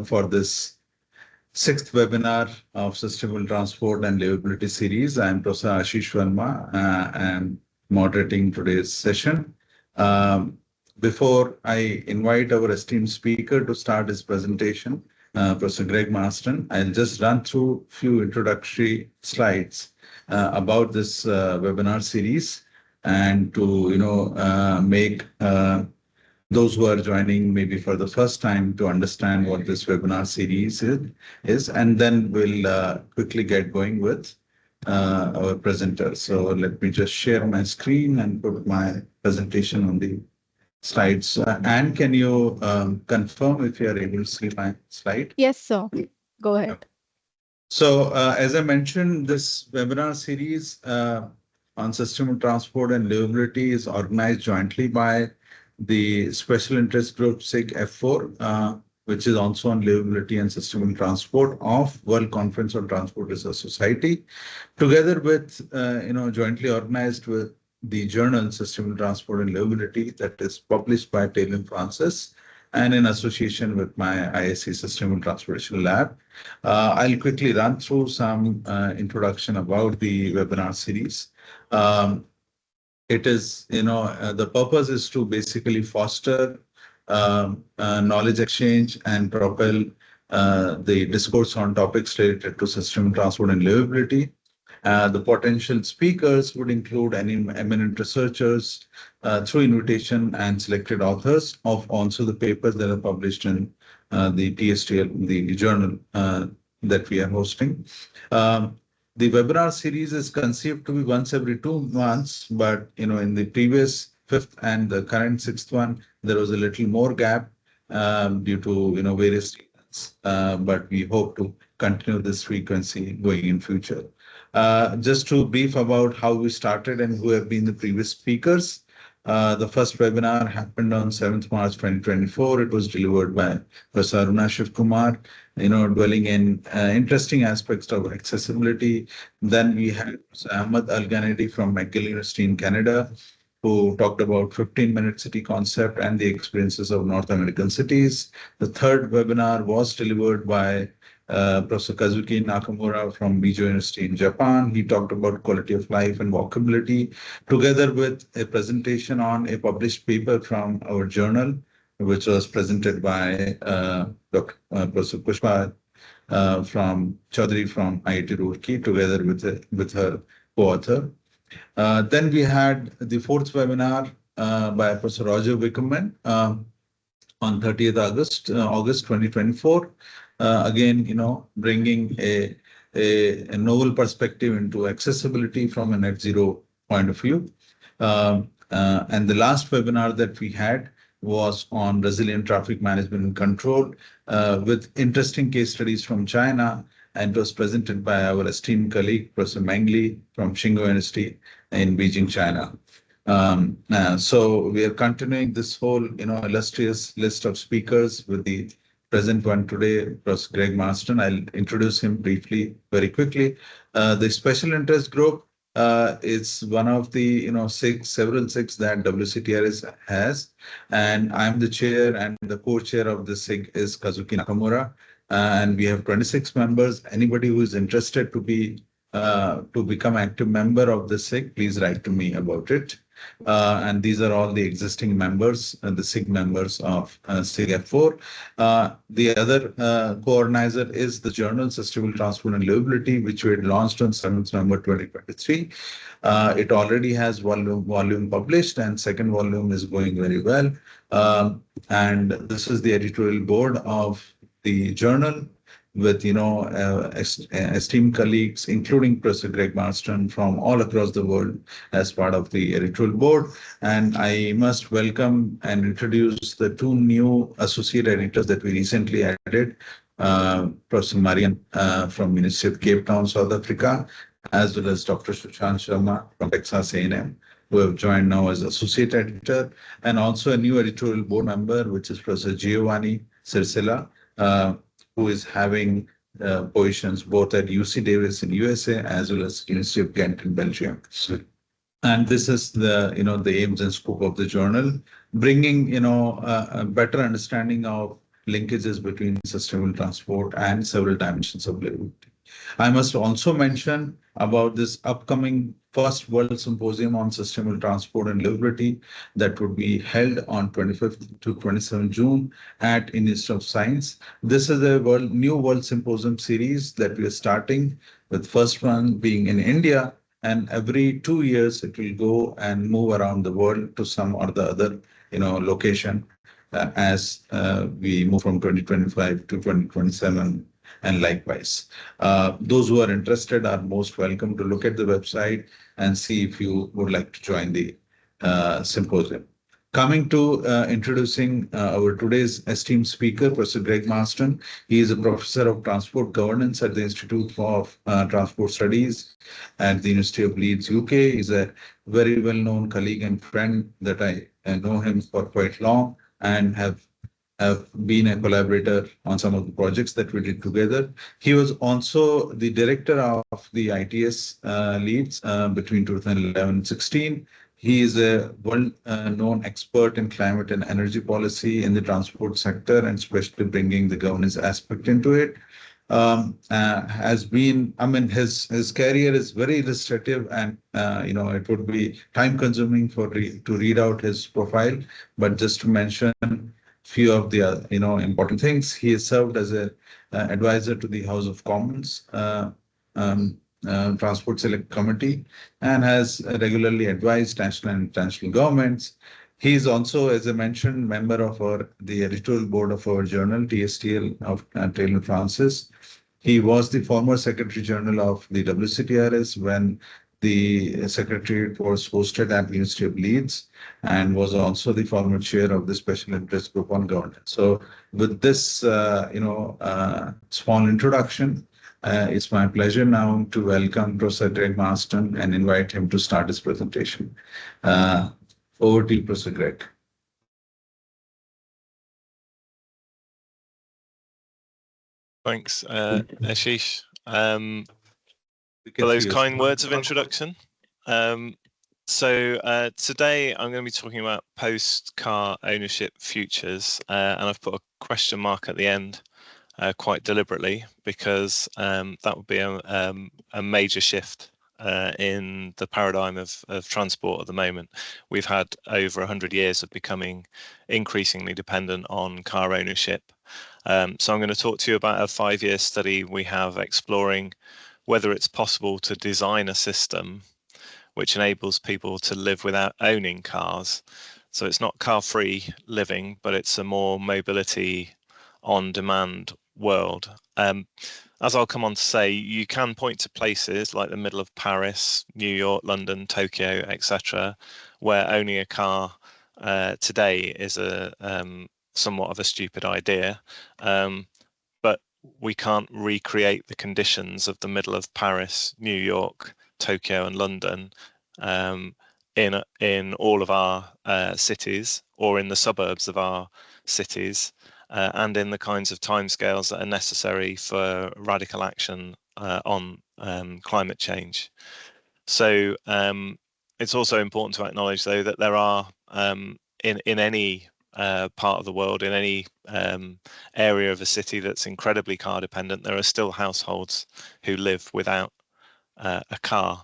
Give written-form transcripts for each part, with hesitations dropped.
for this sixth webinar of Sustainable Transport and Livability series. I am Professor Ashish Verma and moderating today's session. Before I invite our esteemed speaker to start his presentation, Professor Greg Marston, I'll just run through a few introductory slides about this webinar series, and to make those who are joining maybe for the first time to understand what this webinar series is, and then we'll quickly get going with our presenters. So let me just share my screen and put my presentation on the slides. Anne, can you confirm if you are able to see my slide? Yes, sir. Go ahead. So as I mentioned, this webinar series on sustainable transport and livability is organized jointly by the Special Interest Group SIG F4, which is also on livability and sustainable transport of World Conference on Transport Research Society, together with, jointly organized with the journal Sustainable Transport and Livability that is published by Taylor and Francis, and in association with my IISc Sustainable Transportation Lab. I'll quickly run through some introduction about the webinar series. It is, the purpose is to basically foster knowledge exchange and propel the discourse on topics related to sustainable transport and livability. The potential speakers would include any eminent researchers through invitation and selected authors of also the papers that are published in the TSTL, the journal that we are hosting. The webinar series is conceived to be once every 2 months, but in the previous fifth and the current sixth one, there was a little more gap due to various reasons. But we hope to continue this frequency going in future. Just to brief about how we started and who have been the previous speakers. The first webinar happened on 7th March 2024. It was delivered by Professor Aruna Sivakumar, dwelling in interesting aspects of accessibility. Then we had Ahmed El-Geneidy from McGill University in Canada, who talked about 15-minute city concept and the experiences of North American cities. The third webinar was delivered by Professor Kazuki Nakamura from Meijo University in Japan. He talked about quality of life and walkability, together with a presentation on a published paper from our journal, which was presented by Professor Pushpa Choudhary from IIT Roorkee, together with her co-author. Then we had the fourth webinar by Professor Roger Vickerman on 30th August 2024. Again, bringing a novel perspective into accessibility from a net zero point of view. And the last webinar that we had was on resilient traffic management and control with interesting case studies from China, and it was presented by our esteemed colleague, Professor Meng from Tsinghua University in Beijing, China. So we are continuing this whole, illustrious list of speakers with the present one today, Professor Greg Marston. I'll introduce him briefly, very quickly. The special interest group is one of the several SIGs that WCTRS has, and I'm the chair, and the co-chair of the SIG is Kazuki Nakamura, and we have 26 members. Anybody who is interested to become active member of the SIG, please write to me about it. And these are all the existing members, the SIG members of SIG F4. The other co-organizer is the journal Sustainable Transport and Livability, which we had launched on 7th November 2023. It already has volume published, and second volume is going very well. And this is the editorial board of the journal, with esteemed colleagues, including Professor Greg Marston from all across the world as part of the editorial board. And I must welcome and introduce the two new associate editors that we recently added, Professor Marian from University of Cape Town, South Africa, as well as Dr. Sushant Sharma from Texas A&M, who have joined now as associate editor, and also a new editorial board member, which is Professor Giovanni Cirsella, who is having positions both at UC Davis in USA as well as University of Kent in Belgium. And this is the aims and scope of the journal, bringing a better understanding of linkages between sustainable transport and several dimensions of livability. I must also mention about this upcoming first World Symposium on Sustainable Transport and Livability that would be held on 25th to 27th June at Institute of Science. This is a new World Symposium series that we are starting, with first one being in India, and every 2 years it will go and move around the world to some or the other, location as we move from 2025 to 2027 and likewise. Those who are interested are most welcome to look at the website and see if you would like to join the symposium. Coming to introducing our today's esteemed speaker, Professor Greg Marston. He is a professor of transport governance at the Institute of Transport Studies at the University of Leeds, UK. He's a very well-known colleague and friend that I know him for quite long and have been a collaborator on some of the projects that we did together. He was also the director of the ITS Leeds between 2011 and 16. He is a well-known expert in climate and energy policy in the transport sector, and especially bringing the governance aspect into it. Has been, his career is very illustrative, and it would be time consuming to read out his profile. But just to mention few of the important things, he has served as a advisor to the House of Commons Transport Select Committee, and has regularly advised national and international governments. He is also, as I mentioned, member of the editorial board of our journal, TSTL of Taylor Francis. He was the former Secretary General of the WCTRS when the Secretariat was hosted at the University of Leeds, and was also the former chair of the Special Interest Group on Governance. So with this, small introduction, it's my pleasure now to welcome Professor Greg Marston and invite him to start his presentation. Over to you, Professor Greg. Thanks, Ashish, for those kind words of introduction. So today I'm going to be talking about post-car ownership futures, and I've put a question mark at the end quite deliberately, because that would be a major shift in the paradigm of transport at the moment. We've had over 100 years of becoming increasingly dependent on car ownership. So I'm going to talk to you about a 5-year study we have exploring whether it's possible to design a system which enables people to live without owning cars. So it's not car-free living, but it's a more mobility on-demand world. As I'll come on to say, you can point to places like the middle of Paris, New York, London, Tokyo, etc., where owning a car today is somewhat of a stupid idea, but we can't recreate the conditions of the middle of Paris, New York, Tokyo, and London in all of our cities, or in the suburbs of our cities, and in the kinds of timescales that are necessary for radical action on climate change. So it's also important to acknowledge, though, that there are in any part of the world, in any area of a city that's incredibly car dependent, there are still households who live without a car,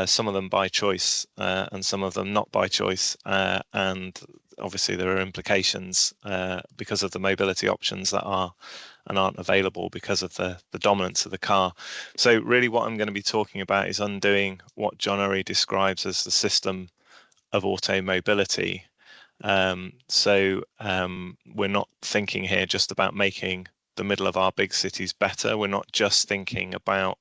some of them by choice and some of them not by choice, and obviously there are implications because of the mobility options that are and aren't available because of the dominance of the car. So really what I'm going to be talking about is undoing what John Urry describes as the system of auto mobility. So we're not thinking here just about making the middle of our big cities better. We're not just thinking about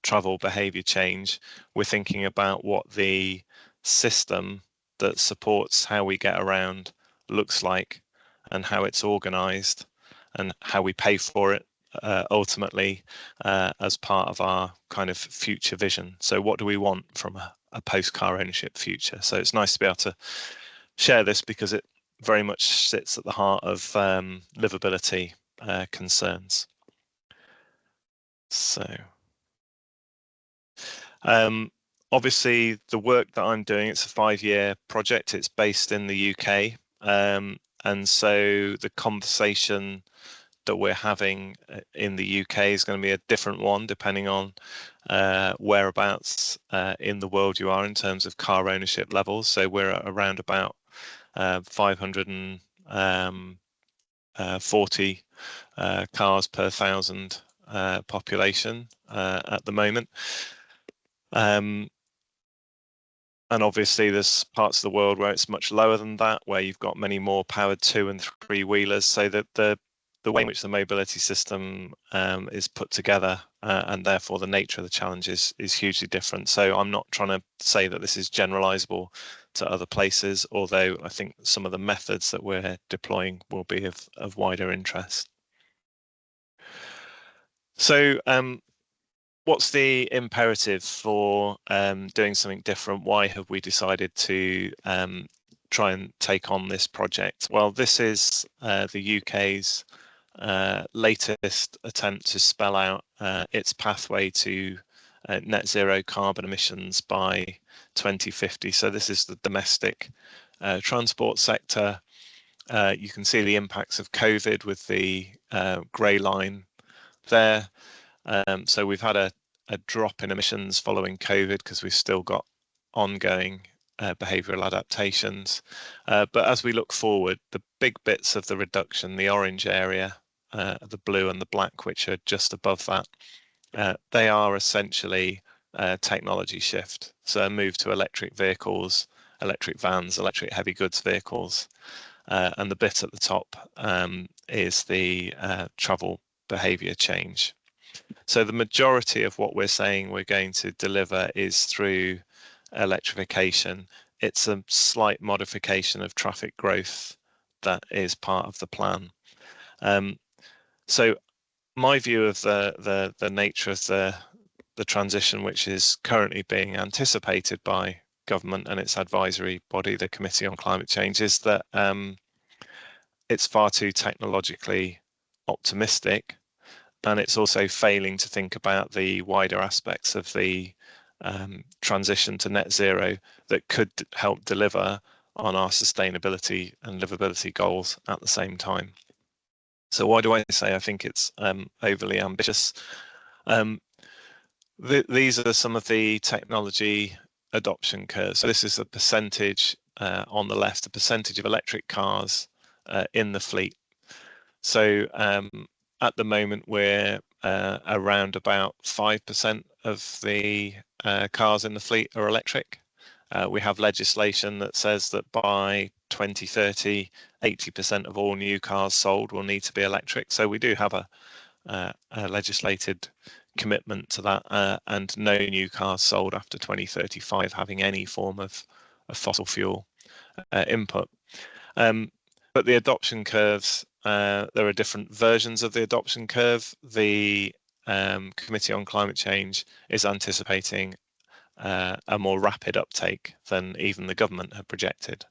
travel behavior change. We're thinking about what the system that supports how we get around looks like, and how it's organized, and how we pay for it ultimately as part of our kind of future vision. So what do we want from a post-car ownership future? So it's nice to be able to share this, because it very much sits at the heart of livability concerns. So obviously the work that I'm doing, it's a 5-year project. It's based in the UK, And so the conversation that we're having in the UK is going to be a different one depending on whereabouts in the world you are in terms of car ownership levels. So we're at around about 540 cars per 1,000 population at the moment. And obviously there's parts of the world where it's much lower than that, where you've got many more powered 2- and 3-wheelers, so that the way in which the mobility system is put together and therefore the nature of the challenge is hugely different. So I'm not trying to say that this is generalizable to other places, although I think some of the methods that we're deploying will be of wider interest. So what's the imperative for doing something different? Why have we decided to try and take on this project? Well, this is the UK's latest attempt to spell out its pathway to net zero carbon emissions by 2050. So this is the domestic transport sector. You can see the impacts of COVID with the grey line there. So we've had a drop in emissions following COVID because we've still got ongoing behavioural adaptations. But as we look forward, the big bits of the reduction, the orange area, the blue and the black, which are just above that, they are essentially technology shift. So a move to electric vehicles, electric vans, electric heavy goods vehicles. And the bit at the top is the travel behaviour change. So the majority of what we're saying we're going to deliver is through electrification. It's a slight modification of traffic growth that is part of the plan. So my view of the nature of the transition, which is currently being anticipated by government and its advisory body, the Committee on Climate Change, is that it's far too technologically optimistic. And it's also failing to think about the wider aspects of the transition to net zero that could help deliver on our sustainability and livability goals at the same time. So why do I say I think it's overly ambitious? These are some of the technology adoption curves. So this is a percentage on the left, the percentage of electric cars in the fleet. So at the moment, we're around about 5% of the cars in the fleet are electric. We have legislation that says that by 2030, 80% of all new cars sold will need to be electric. So we do have a legislated commitment to that, and no new cars sold after 2035 having any form of fossil fuel input. But the adoption curves, there are different versions of the adoption curve. The Committee on Climate Change is anticipating a more rapid uptake than even the government had projected.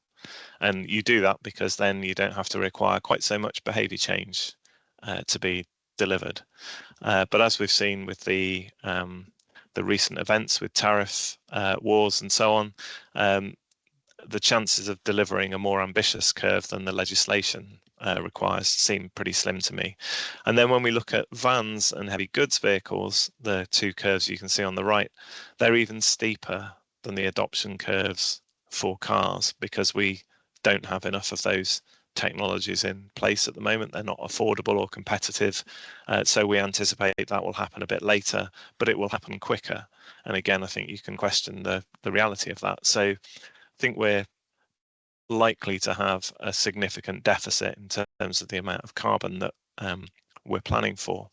And you do that because then you don't have to require quite so much behaviour change to be delivered. But as we've seen with the recent events with tariff wars and so on, the chances of delivering a more ambitious curve than the legislation requires seem pretty slim to me. And then when we look at vans and heavy goods vehicles, the two curves you can see on the right, they're even steeper than the adoption curves for cars because we don't have enough of those technologies in place at the moment. They're not affordable or competitive. So we anticipate that will happen a bit later, but it will happen quicker. And again, I think you can question the reality of that. So I think we're likely to have a significant deficit in terms of the amount of carbon that we're planning for.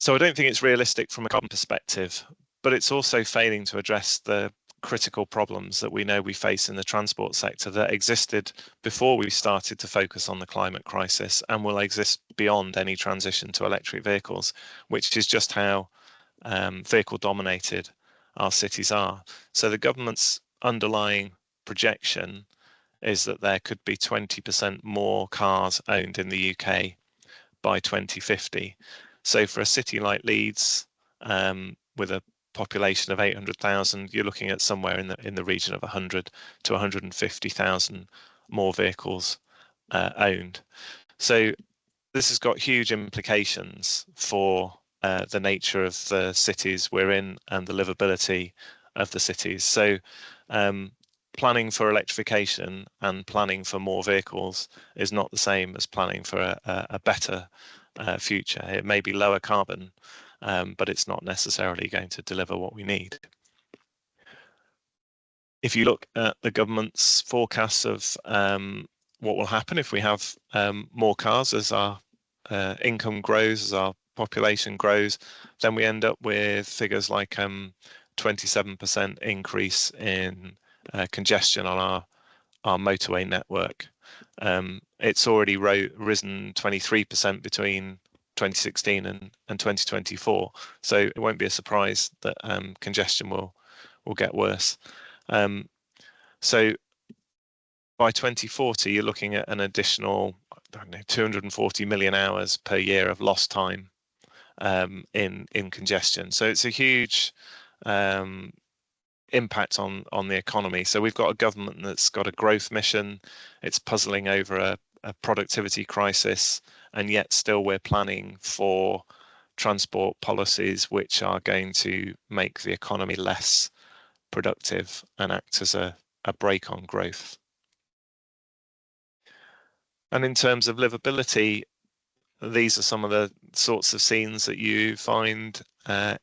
So I don't think it's realistic from a carbon perspective, but it's also failing to address the critical problems that we know we face in the transport sector that existed before we started to focus on the climate crisis and will exist beyond any transition to electric vehicles, which is just how vehicle dominated our cities are. So the government's underlying projection is that there could be 20% more cars owned in the UK by 2050. So for a city like Leeds, with a population of 800,000, you're looking at somewhere in the region of 100 to 150,000 more vehicles owned. So this has got huge implications for the nature of the cities we're in and the livability of the cities. So planning for electrification and planning for more vehicles is not the same as planning for a better future. It may be lower carbon, but it's not necessarily going to deliver what we need. If you look at the government's forecasts of what will happen if we have more cars as our income grows, as our population grows, then we end up with figures like 27% increase in congestion on our motorway network. It's already risen 23% between 2016 and 2024, so it won't be a surprise that congestion will get worse. So by 2040, you're looking at an additional, I don't know, 240 million hours per year of lost time in congestion. So it's a huge impact on the economy. So we've got a government that's got a growth mission. It's puzzling over a productivity crisis, and yet still we're planning for transport policies which are going to make the economy less productive and act as a brake on growth. And in terms of livability, these are some of the sorts of scenes that you find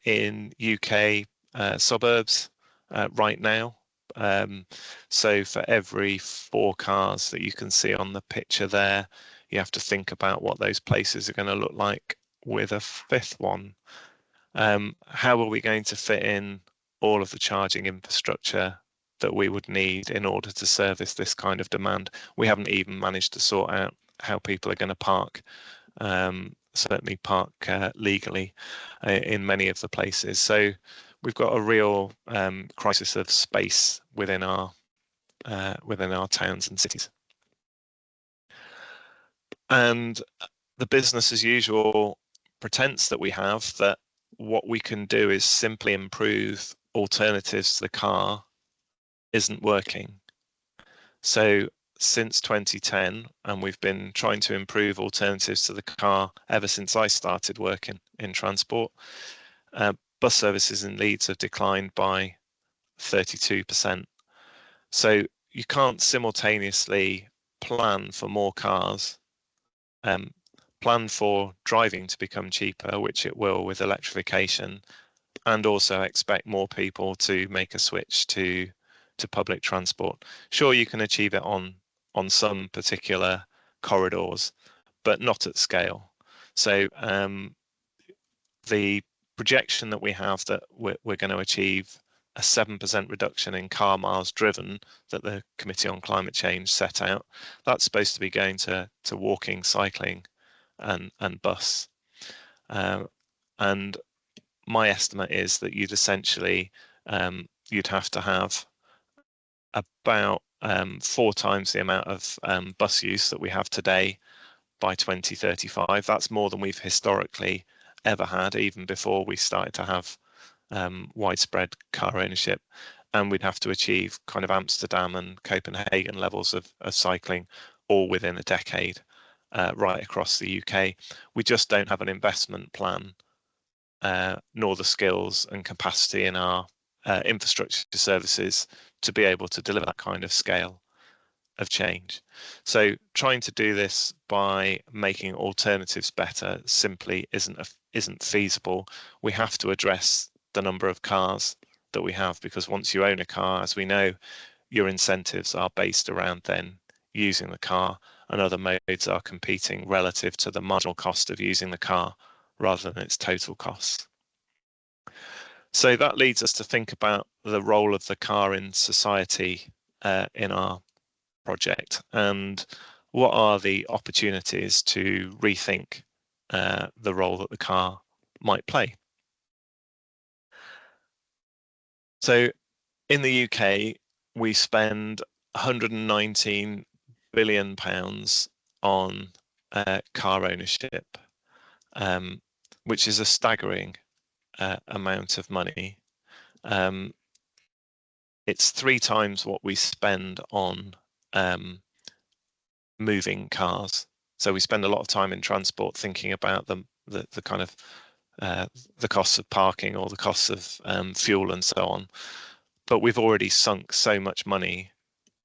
in UK suburbs right now. So for every 4 cars that you can see on the picture there, you have to think about what those places are going to look like with a 5th one. How are we going to fit in all of the charging infrastructure that we would need in order to service this kind of demand? We haven't even managed to sort out how people are going to park, certainly park legally in many of the places. So we've got a real crisis of space within our towns and cities. And the business as usual pretense that we have that what we can do is simply improve alternatives to the car isn't working. So since 2010, and we've been trying to improve alternatives to the car ever since I started working in transport, bus services in Leeds have declined by 32%. So you can't simultaneously plan for more cars, plan for driving to become cheaper, which it will with electrification, and also expect more people to make a switch to public transport. Sure, you can achieve it on some particular corridors, but not at scale. So the projection that we have that we're going to achieve a 7% reduction in car miles driven that the Committee on Climate Change set out, that's supposed to be going to walking, cycling and bus. And my estimate is that you'd essentially you'd have to have about 4 times the amount of bus use that we have today by 2035. That's more than we've historically ever had, even before we started to have widespread car ownership. And we'd have to achieve kind of Amsterdam and Copenhagen levels of cycling all within a decade right across the UK. We just don't have an investment plan nor the skills and capacity in our infrastructure services to be able to deliver that kind of scale of change. So trying to do this by making alternatives better simply isn't feasible. We have to address the number of cars that we have, because once you own a car, as we know, your incentives are based around then using the car, and other modes are competing relative to the marginal cost of using the car rather than its total costs. So that leads us to think about the role of the car in society in our project, and what are the opportunities to rethink the role that the car might play. So in the UK, we spend £119 billion on car ownership, which is a staggering amount of money. It's 3 times what we spend on moving cars. So we spend a lot of time in transport thinking about the kind of the costs of parking or the costs of fuel and so on. But we've already sunk so much money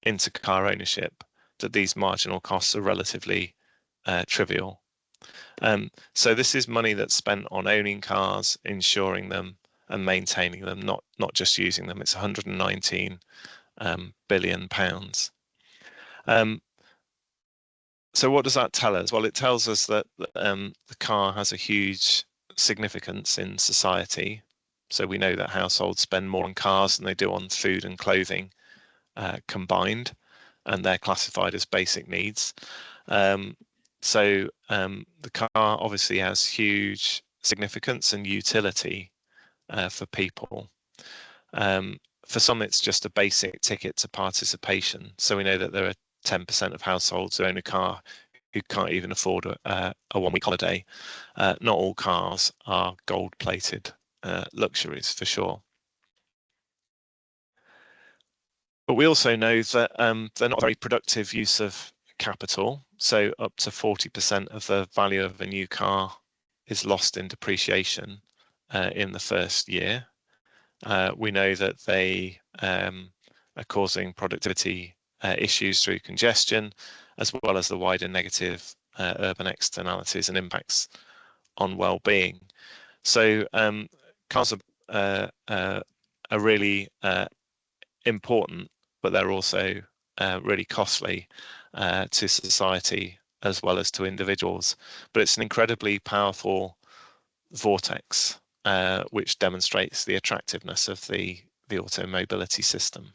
into car ownership that these marginal costs are relatively trivial. So this is money that's spent on owning cars, insuring them and maintaining them, not just using them. It's 119 billion pounds. So what does that tell us? Well, it tells us that the car has a huge significance in society. So we know that households spend more on cars than they do on food and clothing combined, and they're classified as basic needs. So the car obviously has huge significance and utility for people. For some, it's just a basic ticket to participation. So we know that there are 10% of households who own a car who can't even afford a one-week holiday. Not all cars are gold-plated luxuries, for sure. But we also know that they're not a very productive use of capital. So up to 40% of the value of a new car is lost in depreciation in the first year. We know that they are causing productivity issues through congestion, as well as the wider negative urban externalities and impacts on well-being. So cars are really important, but they're also really costly to society as well as to individuals. But it's an incredibly powerful vortex which demonstrates the attractiveness of the automobility system.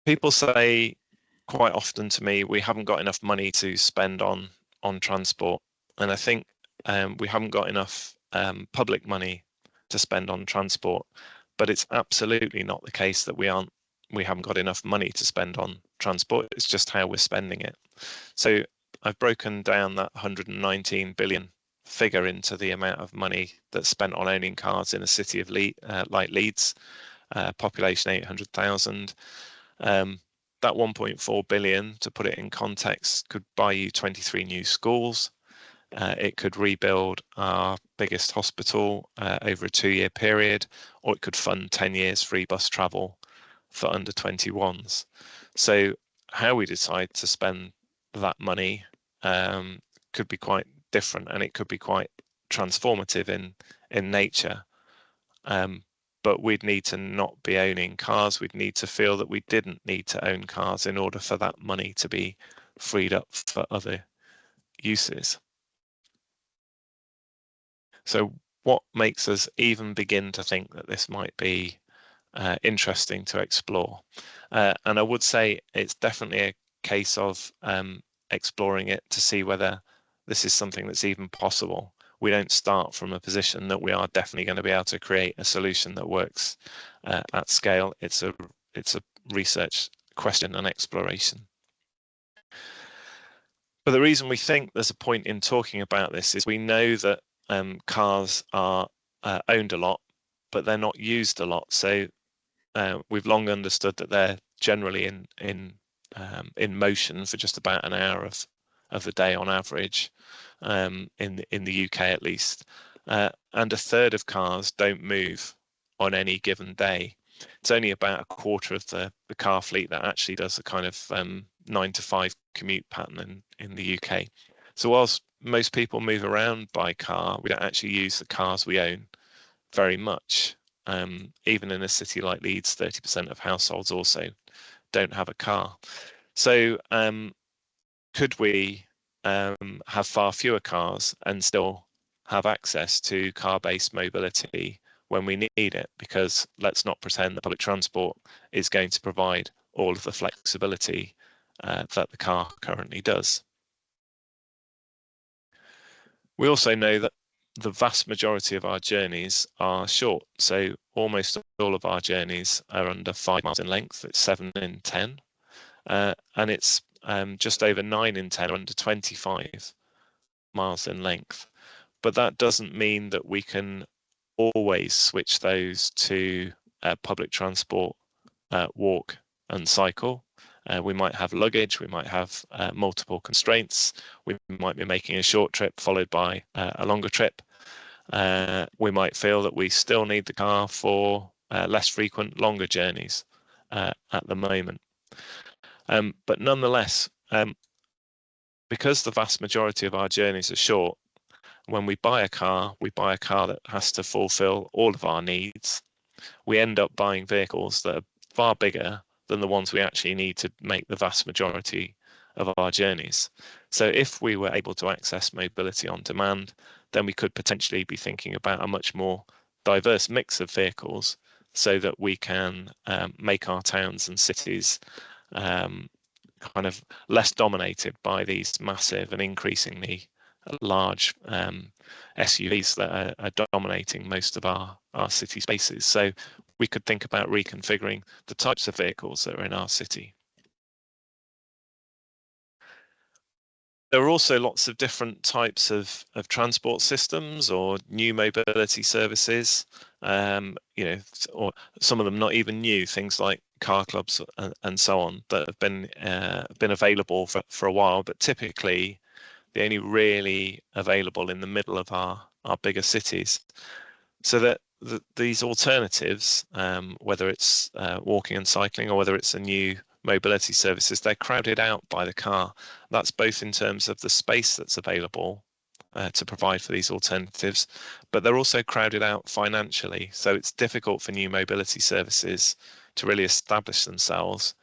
People say quite often to me, we haven't got enough money to spend on transport, and I think we haven't got enough public money to spend on transport, but it's absolutely not the case that we haven't got enough money to spend on transport. It's just how we're spending it. So I've broken down that 119 billion figure into the amount of money that's spent on owning cars in a city of like Leeds, population 800,000. That 1.4 billion, to put it in context, could buy you 23 new schools. It could rebuild our biggest hospital over a 2-year period, or it could fund 10 years free bus travel for under 21s. So how we decide to spend that money could be quite different, and it could be quite transformative in nature. But we'd need to not be owning cars. We'd need to feel that we didn't need to own cars in order for that money to be freed up for other uses. So what makes us even begin to think that this might be interesting to explore? And I would say it's definitely a case of exploring it to see whether this is something that's even possible. We don't start from a position that we are definitely going to be able to create a solution that works at scale. It's a research question and exploration. But the reason we think there's a point in talking about this is we know that cars are owned a lot, but they're not used a lot. So we've long understood that they're generally in motion for just about an hour of the day on average, in the UK at least, and a third of cars don't move on any given day. It's only about a quarter of the car fleet that actually does a kind of 9 to 5 commute pattern in the UK. So whilst most people move around by car, we don't actually use the cars we own very much. Even in a city like Leeds, 30% of households also don't have a car. So could we have far fewer cars and still have access to car-based mobility when we need it? Because let's not pretend that public transport is going to provide all of the flexibility that the car currently does. We also know that the vast majority of our journeys are short. So almost all of our journeys are under 5 miles in length. It's 7 in 10. And it's just over 9 in 10 are under 25 miles in length. But that doesn't mean that we can always switch those to public transport, walk and cycle. We might have luggage, we might have multiple constraints, we might be making a short trip followed by a longer trip. We might feel that we still need the car for less frequent, longer journeys at the moment. But nonetheless, because the vast majority of our journeys are short, when we buy a car that has to fulfill all of our needs. We end up buying vehicles that are far bigger than the ones we actually need to make the vast majority of our journeys. So if we were able to access mobility on demand, then we could potentially be thinking about a much more diverse mix of vehicles so that we can make our towns and cities kind of less dominated by these massive and increasingly large SUVs that are dominating most of our city spaces. So we could think about reconfiguring the types of vehicles that are in our city. There are also lots of different types of transport systems or new mobility services, you know, or some of them not even new, things like car clubs and so on, that have been available for a while, but typically they're only really available in the middle of our bigger cities. So that these alternatives, whether it's walking and cycling or whether it's a new mobility services, they're crowded out by the car. That's both in terms of the space that's available to provide for these alternatives, but they're also crowded out financially. So it's difficult for new mobility services to really establish themselves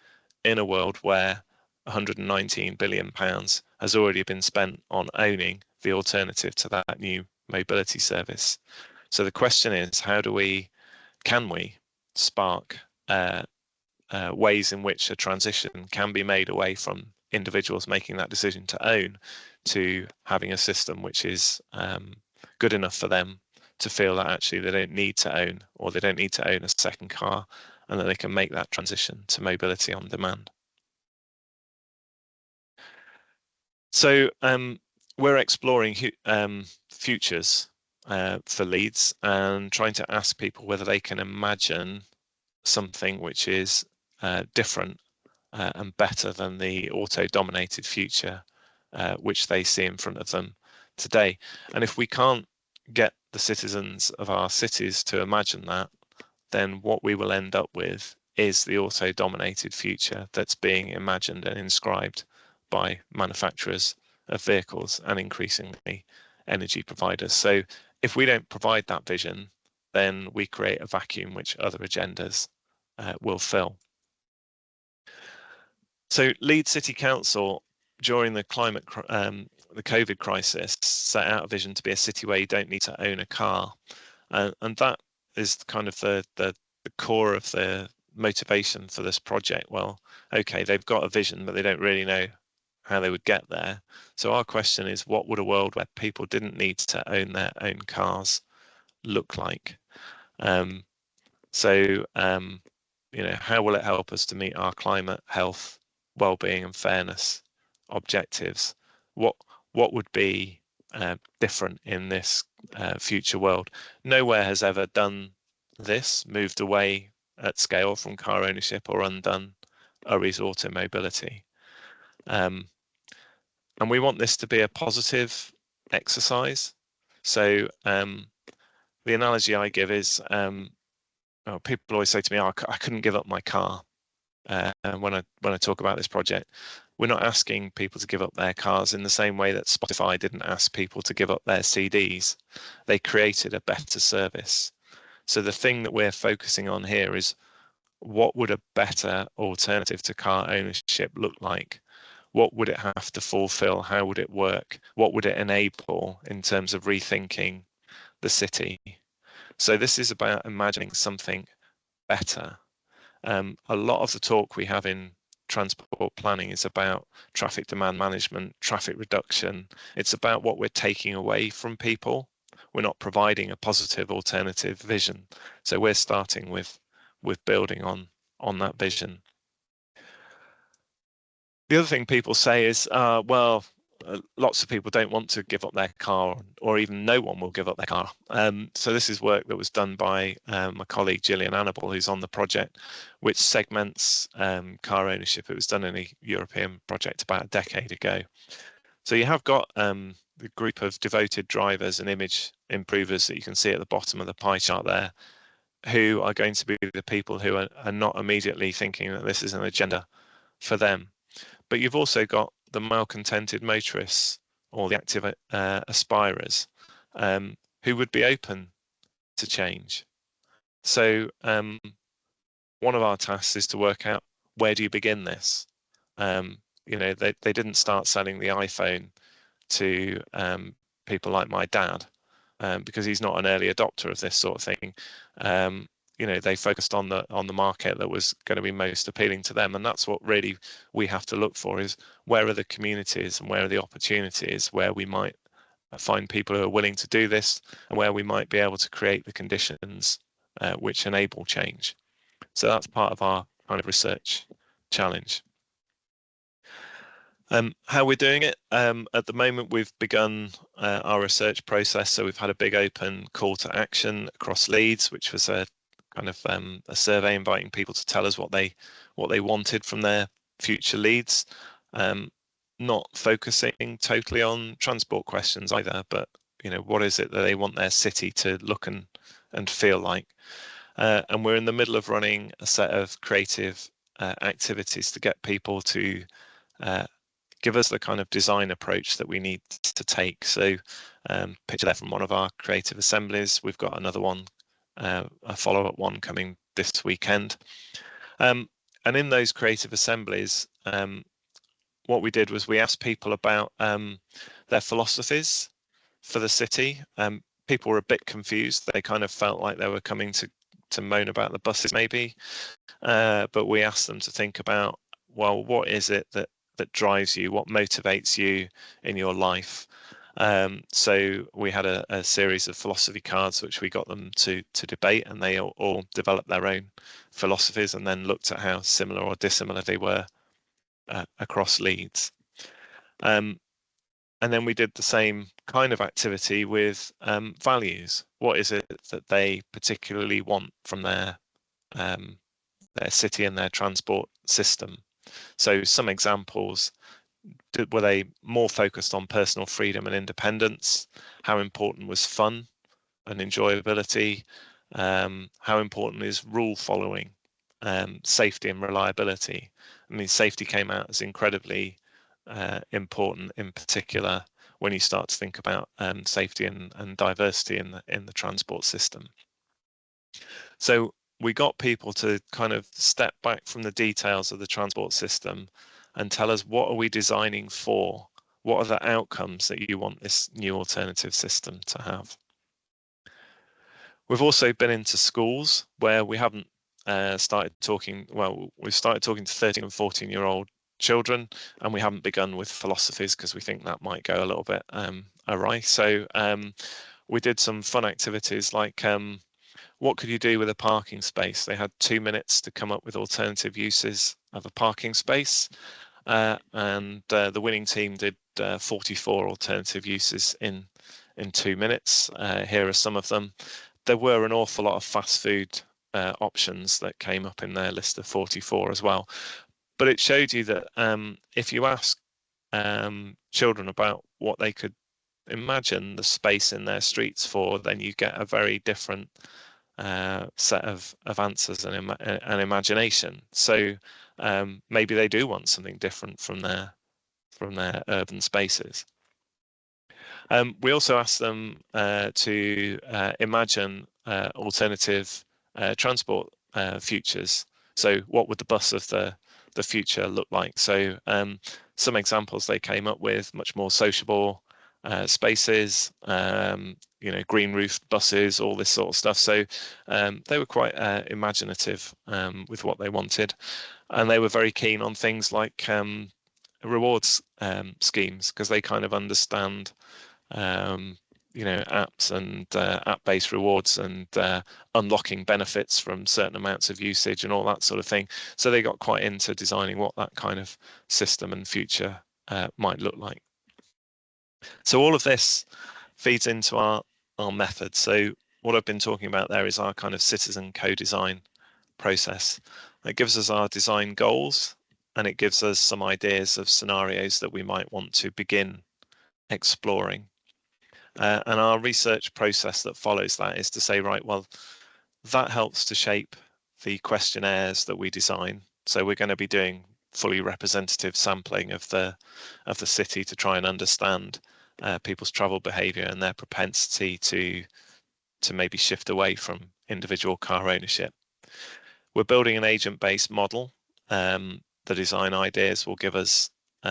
in a world where £119 billion has already been spent on owning the alternative to that new mobility service. So the question is, can we spark ways in which a transition can be made away from individuals making that decision to own to having a system which is good enough for them to feel that actually they don't need to own, or they don't need to own a second car, and that they can make that transition to mobility on demand. So we're exploring futures for Leeds and trying to ask people whether they can imagine something which is different and better than the auto-dominated future which they see in front of them today. And if we can't get the citizens of our cities to imagine that, then what we will end up with is the auto-dominated future that's being imagined and inscribed by manufacturers of vehicles and increasingly energy providers. So if we don't provide that vision, then we create a vacuum which other agendas will fill. So Leeds City Council, during the the COVID crisis, set out a vision to be a city where you don't need to own a car, and that is kind of the core of the motivation for this project. Well, okay, they've got a vision, but they don't really know how they would get there. So our question is, what would a world where people didn't need to own their own cars look like? You know, how will it help us to meet our climate, health, well-being and fairness objectives? What would be different in this future world? Nowhere has ever done this, moved away at scale from car ownership or undone ORI's auto mobility. And we want this to be a positive exercise. So the analogy I give is, people always say to me, oh, I couldn't give up my car. And when I talk about this project, we're not asking people to give up their cars in the same way that Spotify didn't ask people to give up their CDs. They created a better service. So the thing that we're focusing on here is, what would a better alternative to car ownership look like? What would it have to fulfill? How would it work? What would it enable in terms of rethinking the city? So this is about imagining something better. A lot of the talk we have in transport planning is about traffic demand management, traffic reduction. It's about what we're taking away from people. We're not providing a positive alternative vision. So we're starting with building on that vision. The other thing people say is, well, lots of people don't want to give up their car, or even no one will give up their car. So this is work that was done by my colleague Gillian Annable, who's on the project, which segments car ownership. It was done in a European project about a decade ago. So you have got the group of devoted drivers and image improvers that you can see at the bottom of the pie chart there, who are going to be the people who are not immediately thinking that this is an agenda for them. But you've also got the malcontented motorists, or the active aspirers, who would be open to change. So one of our tasks is to work out, where do you begin this? You know, they didn't start selling the iPhone to people like my dad, because he's not an early adopter of this sort of thing. You know, they focused on the market that was going to be most appealing to them, and that's what really we have to look for, is where are the communities and where are the opportunities where we might find people who are willing to do this, and where we might be able to create the conditions which enable change. So that's part of our kind of research challenge. How we're doing it, at the moment we've begun our research process, so we've had a big open call to action across Leeds, which was a kind of a survey inviting people to tell us what they wanted from their future leads, not focusing totally on transport questions either, but you know, what is it that they want their city to look and feel like. And we're in the middle of running a set of creative activities to get people to give us the kind of design approach that we need to take. So picture there from one of our creative assemblies. We've got another one, a follow-up one coming this weekend. And in those creative assemblies, what we did was we asked people about their philosophies for the city. People were a bit confused. They kind of felt like they were coming to moan about the buses maybe, but we asked them to think about, well, what is it that drives you, what motivates you in your life? So we had a series of philosophy cards which we got them to debate, and they all developed their own philosophies and then looked at how similar or dissimilar they were across Leeds. And then we did the same kind of activity with values. What is it that they particularly want from their city and their transport system? So some examples: were they more focused on personal freedom and independence? How important was fun and enjoyability? How important is rule following, safety and reliability? I mean, safety came out as incredibly important, in particular when you start to think about safety and diversity in the transport system. So we got people to kind of step back from the details of the transport system and tell us, what are we designing for? What are the outcomes that you want this new alternative system to have? We've also been into schools where we haven't started talking, well, we've started talking to 13 and 14-year-old children, and we haven't begun with philosophies because we think that might go a little bit awry. So we did some fun activities like, what could you do with a parking space? They had 2 minutes to come up with alternative uses of a parking space, and the winning team did 44 alternative uses in 2 minutes. Here are some of them. There were an awful lot of fast food options that came up in their list of 44 as well. But it showed you that if you ask children about what they could imagine the space in their streets for, then you get a very different set of answers and imagination. So maybe they do want something different from their urban spaces. We also asked them to imagine alternative transport futures. So what would the bus of the future look like? So some examples they came up with: much more sociable spaces, you know, green roofed buses, all this sort of stuff. So they were quite imaginative with what they wanted, and they were very keen on things like rewards schemes, because they kind of understand you know, apps and app-based rewards and unlocking benefits from certain amounts of usage and all that sort of thing. So they got quite into designing what that kind of system and future might look like. So all of this feeds into our method. So what I've been talking about there is our kind of citizen co-design process. It gives us our design goals, and it gives us some ideas of scenarios that we might want to begin exploring. And our research process that follows that is to say, right, well, that helps to shape the questionnaires that we design. So we're going to be doing fully representative sampling of the city to try and understand people's travel behaviour and their propensity to maybe shift away from individual car ownership. We're building an agent-based model. The design ideas will give us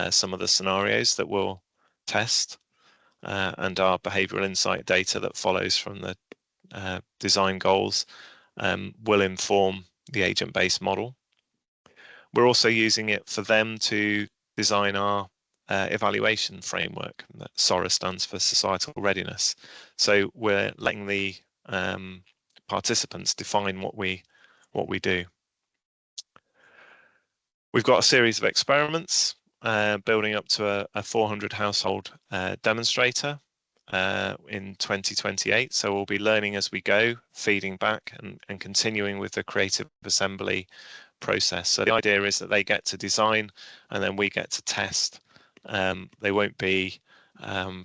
some of the scenarios that we'll test, and our behavioural insight data that follows from the design goals will inform the agent-based model. We're also using it for them to design our evaluation framework. SORA stands for Societal Readiness. So we're letting the participants define what we do. We've got a series of experiments building up to a 400 household demonstrator in 2028. So we'll be learning as we go, feeding back and continuing with the creative assembly process. So the idea is that they get to design and then we get to test. They won't be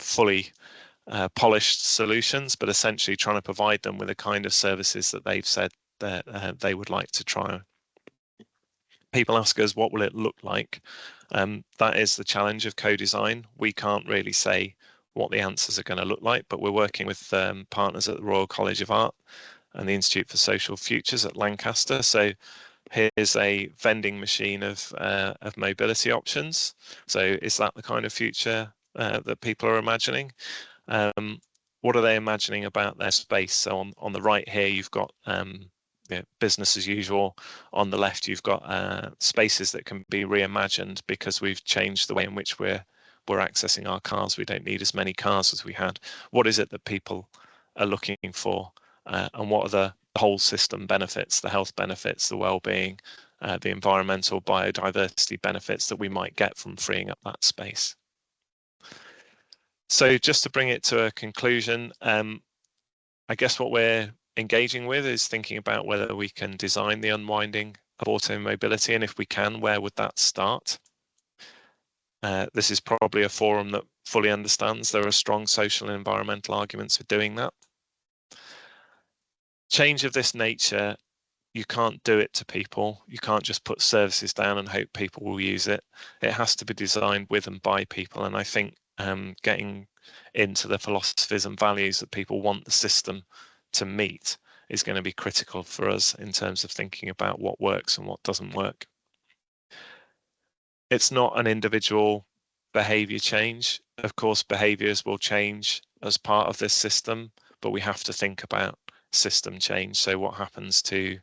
fully polished solutions, but essentially trying to provide them with the kind of services that they've said that they would like to try. People ask us, what will it look like? That is the challenge of co-design. We can't really say what the answers are going to look like, but we're working with partners at the Royal College of Art and the Institute for Social Futures at Lancaster. So here's a vending machine of mobility options. So is that the kind of future that people are imagining? What are they imagining about their space? So on the right here, you've got business as usual. On the left, you've got spaces that can be reimagined because we've changed the way in which we're accessing our cars. We don't need as many cars as we had. What is it that people are looking for? And what are the whole system benefits, the health benefits, the well-being, the environmental biodiversity benefits that we might get from freeing up that space? So just to bring it to a conclusion, I guess what we're engaging with is thinking about whether we can design the unwinding of auto mobility, and if we can, where would that start? This is probably a forum that fully understands there are strong social and environmental arguments for doing that. Change of this nature, you can't do it to people. You can't just put services down and hope people will use it. It has to be designed with and by people. And I think getting into the philosophies and values that people want the system to meet is going to be critical for us in terms of thinking about what works and what doesn't work. It's not an individual behavior change. Of course, behaviors will change as part of this system, but we have to think about system change. So what happens to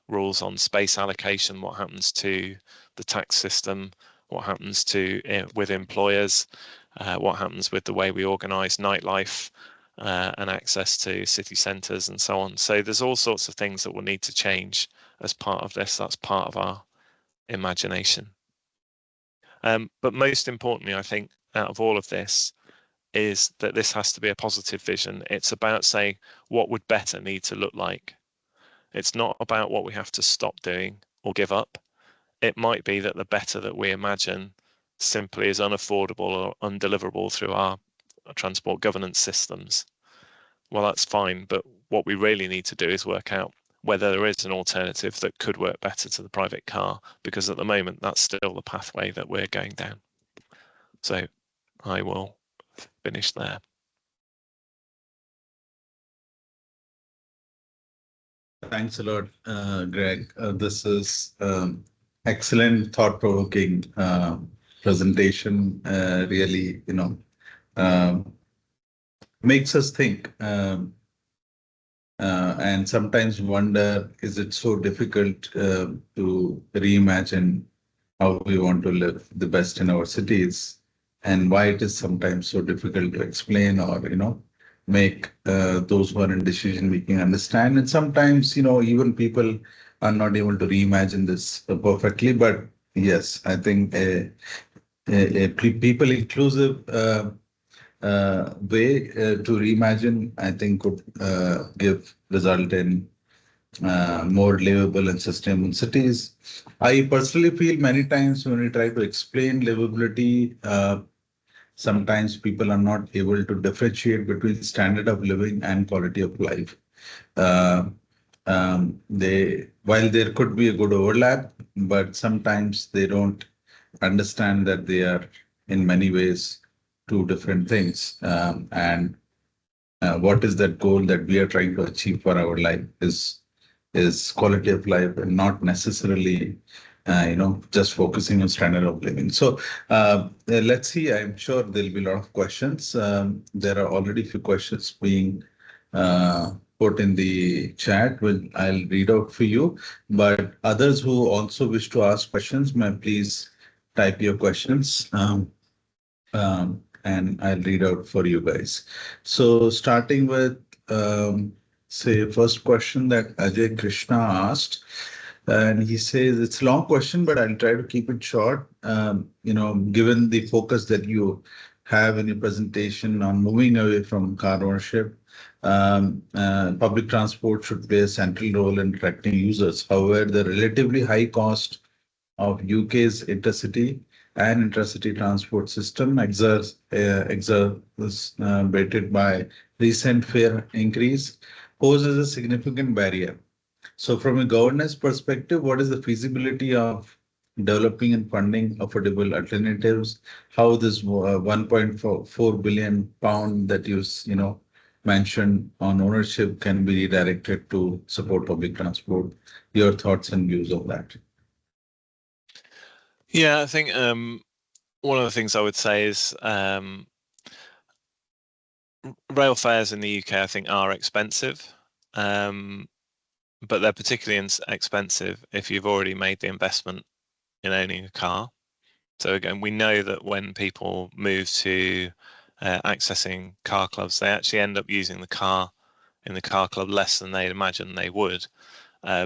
rules on space allocation? What happens to the tax system? What happens to with employers? What happens with the way we organise nightlife and access to city centres and so on? So there's all sorts of things that will need to change as part of this. That's part of our imagination. But most importantly, I think, out of all of this, is that this has to be a positive vision. It's about saying, what would better need to look like? It's not about what we have to stop doing or give up. It might be that the better that we imagine simply is unaffordable or undeliverable through our transport governance systems. Well, that's fine, but what we really need to do is work out whether there is an alternative that could work better to the private car, because at the moment that's still the pathway that we're going down. So I will finish there. Thanks a lot, Greg. This is excellent, thought-provoking presentation. Really, makes us think, and sometimes wonder: is it so difficult to reimagine how we want to live the best in our cities, and why it is sometimes so difficult to explain or make those who are in decision making understand. And sometimes even people are not able to reimagine this perfectly. But yes, I think a people inclusive way to reimagine, I think, could result in more livable and sustainable cities. I personally feel many times when we try to explain livability, sometimes people are not able to differentiate between standard of living and quality of life. Uh, while there could be a good overlap, but sometimes they don't understand that they are in many ways two different things. And what is that goal that we are trying to achieve for our life is quality of life and not necessarily just focusing on standard of living. So let's see. I'm sure there'll be a lot of questions. There are already a few questions being put in the chat. I'll read out for you, but others who also wish to ask questions may please type your questions. And I'll read out for you guys. So starting with, say, first question that Ajay Krishna asked, and he says it's a long question, but I'll try to keep it short. Given the focus that you have in your presentation on moving away from car ownership, public transport should play a central role in attracting users. However, the relatively high cost of UK's intercity and intracity transport system exacerbated by recent fare increase poses a significant barrier. So from a governance perspective, what is the feasibility of developing and funding affordable alternatives? How this 1.4 billion pound that you mentioned on ownership can be redirected to support public transport? Your thoughts and views on that? Yeah, I think one of the things I would say is rail fares in the UK, I think, are expensive, but they're particularly expensive if you've already made the investment in owning a car. So again, we know that when people move to accessing car clubs, they actually end up using the car in the car club less than they'd imagine they would,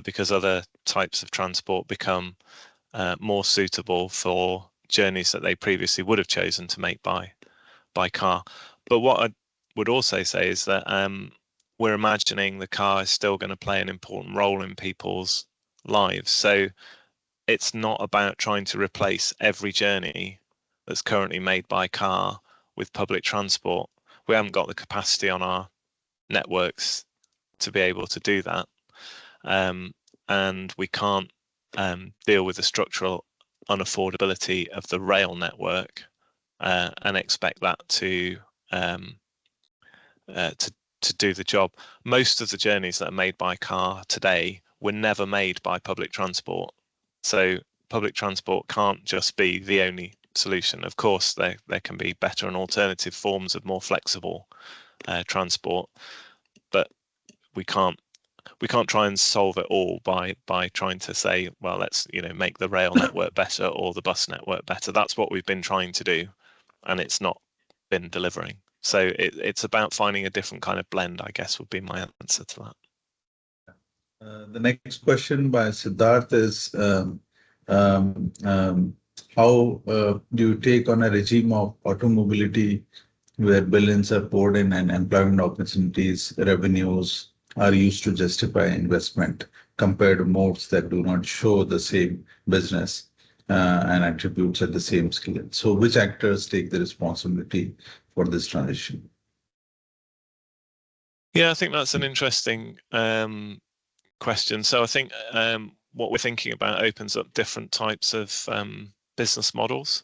because other types of transport become more suitable for journeys that they previously would have chosen to make by car. But what I would also say is that we're imagining the car is still going to play an important role in people's lives. So it's not about trying to replace every journey that's currently made by car with public transport. We haven't got the capacity on our networks to be able to do that. And we can't deal with the structural unaffordability of the rail network and expect that to do the job. Most of the journeys that are made by car today were never made by public transport. So public transport can't just be the only solution. Of course, there can be better and alternative forms of more flexible transport, but we can't try and solve it all by trying to say, well, let's make the rail network better or the bus network better. That's what we've been trying to do, and it's not been delivering. So it's about finding a different kind of blend, I guess, would be my answer to that. The next question by Siddharth is, how do you take on a regime of automobility where billions are poured in and employment opportunities, revenues are used to justify investment compared to modes that do not show the same business and attributes at the same scale? So which actors take the responsibility for this transition? Yeah, I think that's an interesting question. So I think what we're thinking about opens up different types of business models.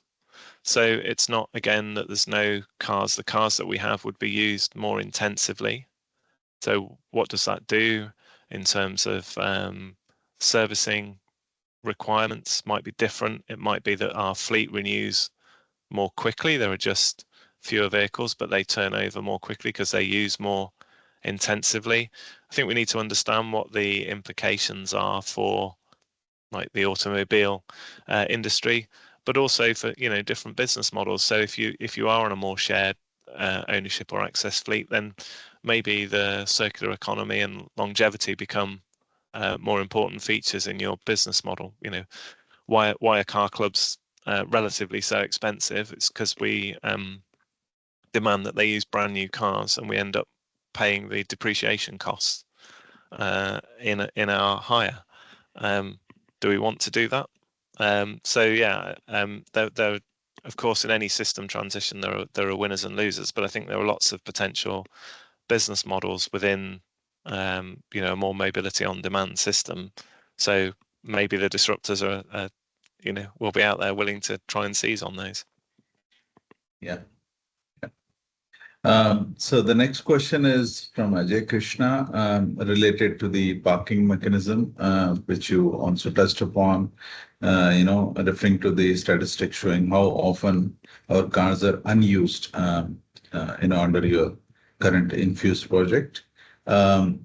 So it's not, again, that there's no cars. The cars that we have would be used more intensively. So what does that do in terms of servicing requirements? Might be different. It might be that our fleet renews more quickly. There are just fewer vehicles, but they turn over more quickly because they use more intensively. I think we need to understand what the implications are for like the automobile industry, but also for different business models. So if you are on a more shared ownership or access fleet, then maybe the circular economy and longevity become more important features in your business model. Why are car clubs relatively so expensive? It's because we demand that they use brand new cars, and we end up paying the depreciation costs in our hire. Do we want to do that? So yeah, there of course in any system transition there are winners and losers, but I think there are lots of potential business models within you know, a more mobility on demand system. So maybe the disruptors are you know, will be out there willing to try and seize on those. Yeah. So the next question is from Ajay Krishna, related to the parking mechanism, which you also touched upon, you know, referring to the statistics showing how often our cars are unused, you know, under your current Infuse project. So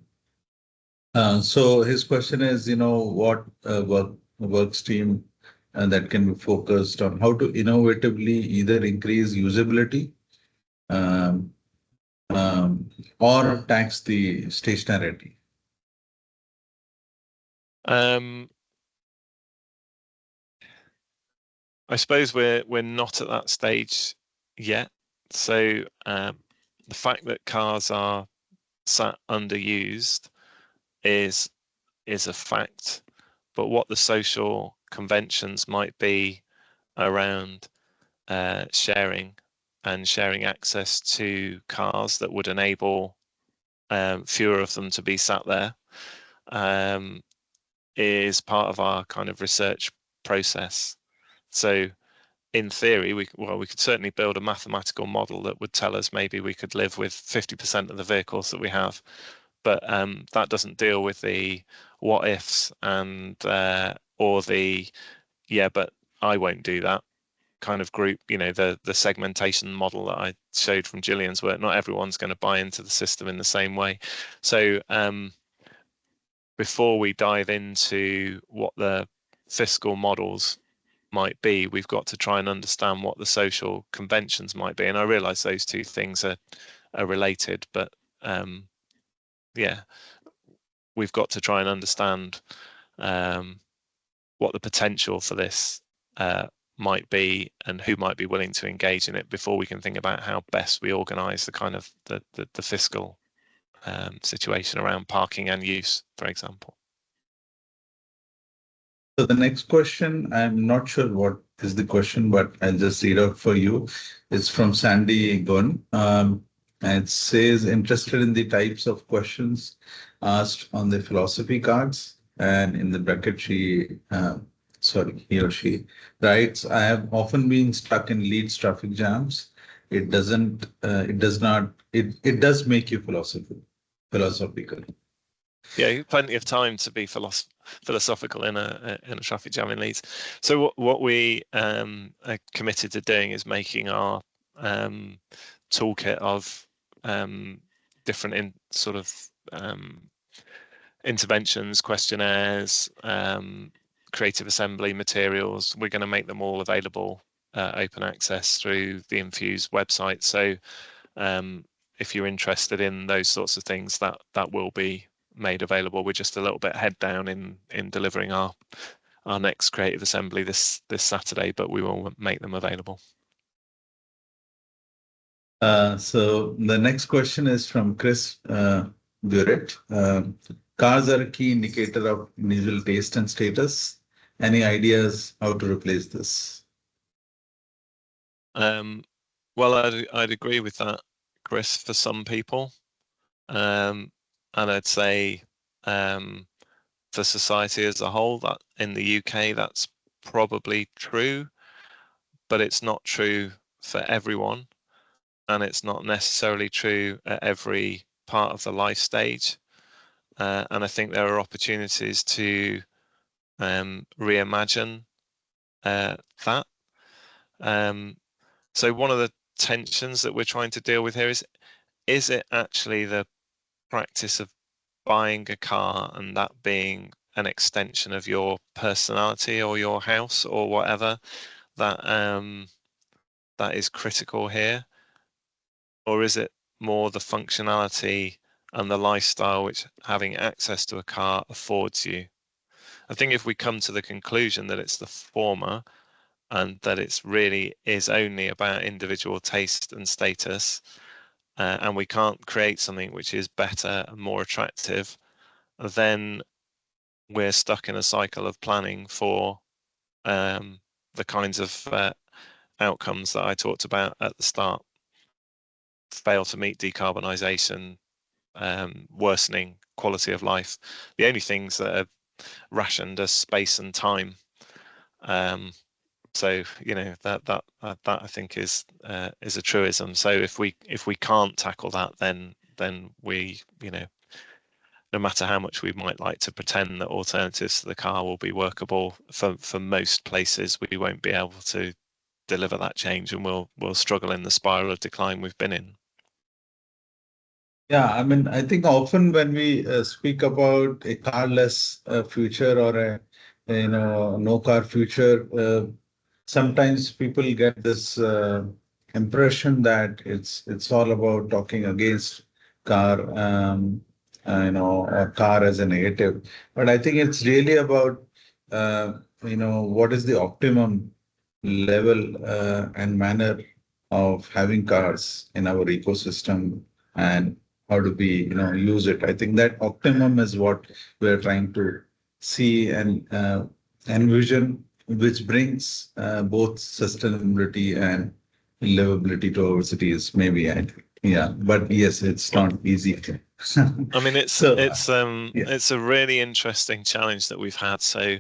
his question is, you know, what work stream that can be focused on how to innovatively either increase usability or tax the stationarity. I suppose we're not at that stage yet. So the fact that cars are sat underused is a fact, but what the social conventions might be around sharing access to cars that would enable fewer of them to be sat there is part of our kind of research process. So in theory, we could certainly build a mathematical model that would tell us maybe we could live with 50% of the vehicles that we have, but that doesn't deal with the what ifs and or the yeah, but I won't do that kind of group, you know, the segmentation model that I showed from Gillian's work. Not everyone's going to buy into the system in the same way. So before we dive into what the fiscal models might be, we've got to try and understand what the social conventions might be. And I realize those two things are related, but yeah, we've got to try and understand what the potential for this might be and who might be willing to engage in it before we can think about how best we organize the kind of the fiscal situation around parking and use, for example. So the next question, I'm not sure what is the question, but I'll just read out for you. It's from Sandy Gunn. And it says, interested in the types of questions asked on the philosophy cards. And in the bracket, he or she writes, I have often been stuck in Leeds traffic jams. It does make you philosophical. Yeah, plenty of time to be philosophical in a traffic jam in Leeds. So what we are committed to doing is making our toolkit of different interventions, questionnaires, creative assembly materials. We're going to make them all available open access through the Infuse website. So if you're interested in those sorts of things, that will be made available. We're just a little bit head down in delivering our next creative assembly this Saturday, but we will make them available. So the next question is from Chris Burrett. Cars are a key indicator of individual taste and status. Any ideas how to replace this? Well, I'd agree with that, Chris, for some people. And I'd say for society as a whole, that in the UK, that's probably true, but it's not true for everyone. And it's not necessarily true at every part of the life stage. And I think there are opportunities to reimagine that. So one of the tensions that we're trying to deal with here is it actually the practice of buying a car and that being an extension of your personality or your house or whatever that that is critical here? Or is it more the functionality and the lifestyle which having access to a car affords you? I think if we come to the conclusion that it's the former, and that it's really is only about individual taste and status, and we can't create something which is better and more attractive, then we're stuck in a cycle of planning for the kinds of outcomes that I talked about at the start. Fail to meet decarbonisation, worsening quality of life. The only things that are rationed are space and time. So that I think is a truism. So if we can't tackle that, then we no matter how much we might like to pretend that alternatives to the car will be workable, for most places we won't be able to deliver that change, and we'll struggle in the spiral of decline we've been in. Yeah, I mean, I think often when we speak about a carless future or a no car future, sometimes people get this impression that it's all about talking against car, or car as a negative. But I think it's really about what is the optimum level and manner of having cars in our ecosystem, and how do we use it. I think that optimum is what we're trying to see and envision, which brings both sustainability and livability to our cities, maybe. Yeah, but yes, it's not easy. I mean, it's a really interesting challenge that we've had. So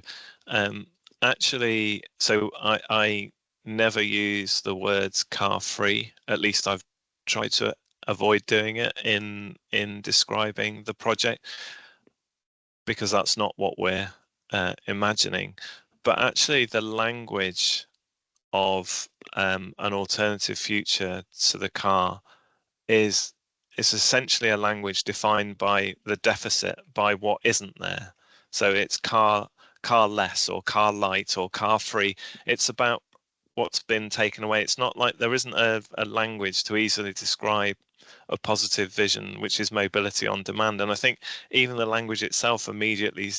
actually, I never use the words car free. At least I've tried to avoid doing it in describing the project, because that's not what we're imagining. But actually, the language of an alternative future to the car is essentially a language defined by the deficit, by what isn't there. So it's car less, or car light, or car free. It's about what's been taken away. It's not like there isn't a language to easily describe a positive vision, which is mobility on demand. And I think even the language itself immediately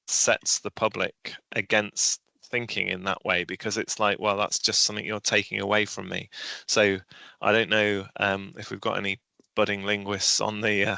sets the public against thinking in that way, because it's like, well, that's just something you're taking away from me. So I don't know if we've got any budding linguists on the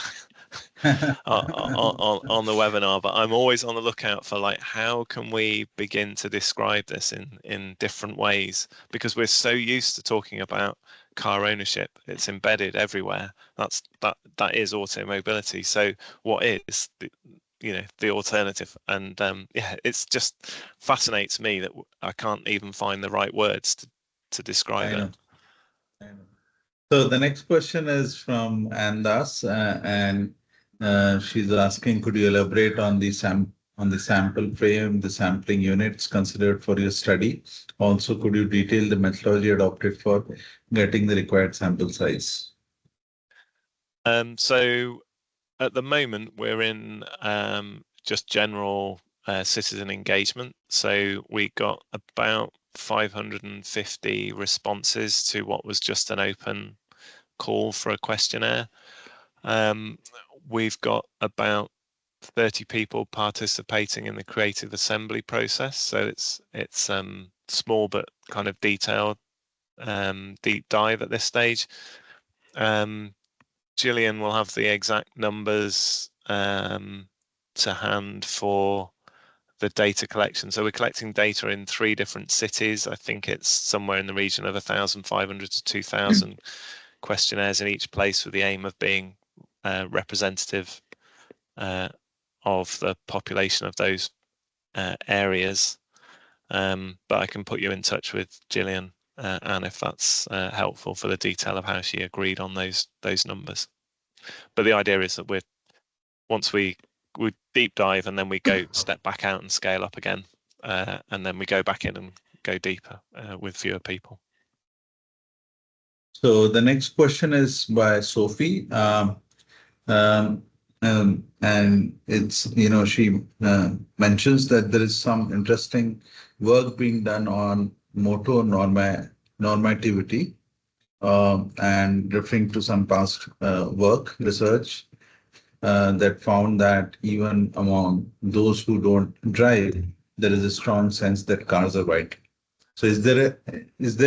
on the webinar, but I'm always on the lookout for, like, how can we begin to describe this in different ways, because we're so used to talking about car ownership. It's embedded everywhere. That is auto mobility. So what is the alternative? And it's just fascinates me that I can't even find the right words to describe it. I know. So the next question is from Andas, and she's asking, could you elaborate on the sample frame, the sampling units considered for your study? Also, could you detail the methodology adopted for getting the required sample size? So at the moment, we're in just general citizen engagement. So we got about 550 responses to what was just an open call for a questionnaire. We've got about 30 people participating in the creative assembly process. So it's small but kind of detailed, deep dive at this stage. Gillian will have the exact numbers to hand for the data collection. So we're collecting data in 3 different cities. I think it's somewhere in the region of 1,500 to 2,000 questionnaires in each place, with the aim of being representative of the population of those areas. But I can put you in touch with Gillian, and if that's helpful for the detail of how she agreed on those numbers. But the idea is that once we deep dive, and then we go step back out and scale up again, and then we go back in and go deeper with fewer people. So the next question is by Sophie, and it's she mentions that there is some interesting work being done on motor normativity, and referring to some past work research that found that even among those who don't drive, there is a strong sense that cars are vital. So is there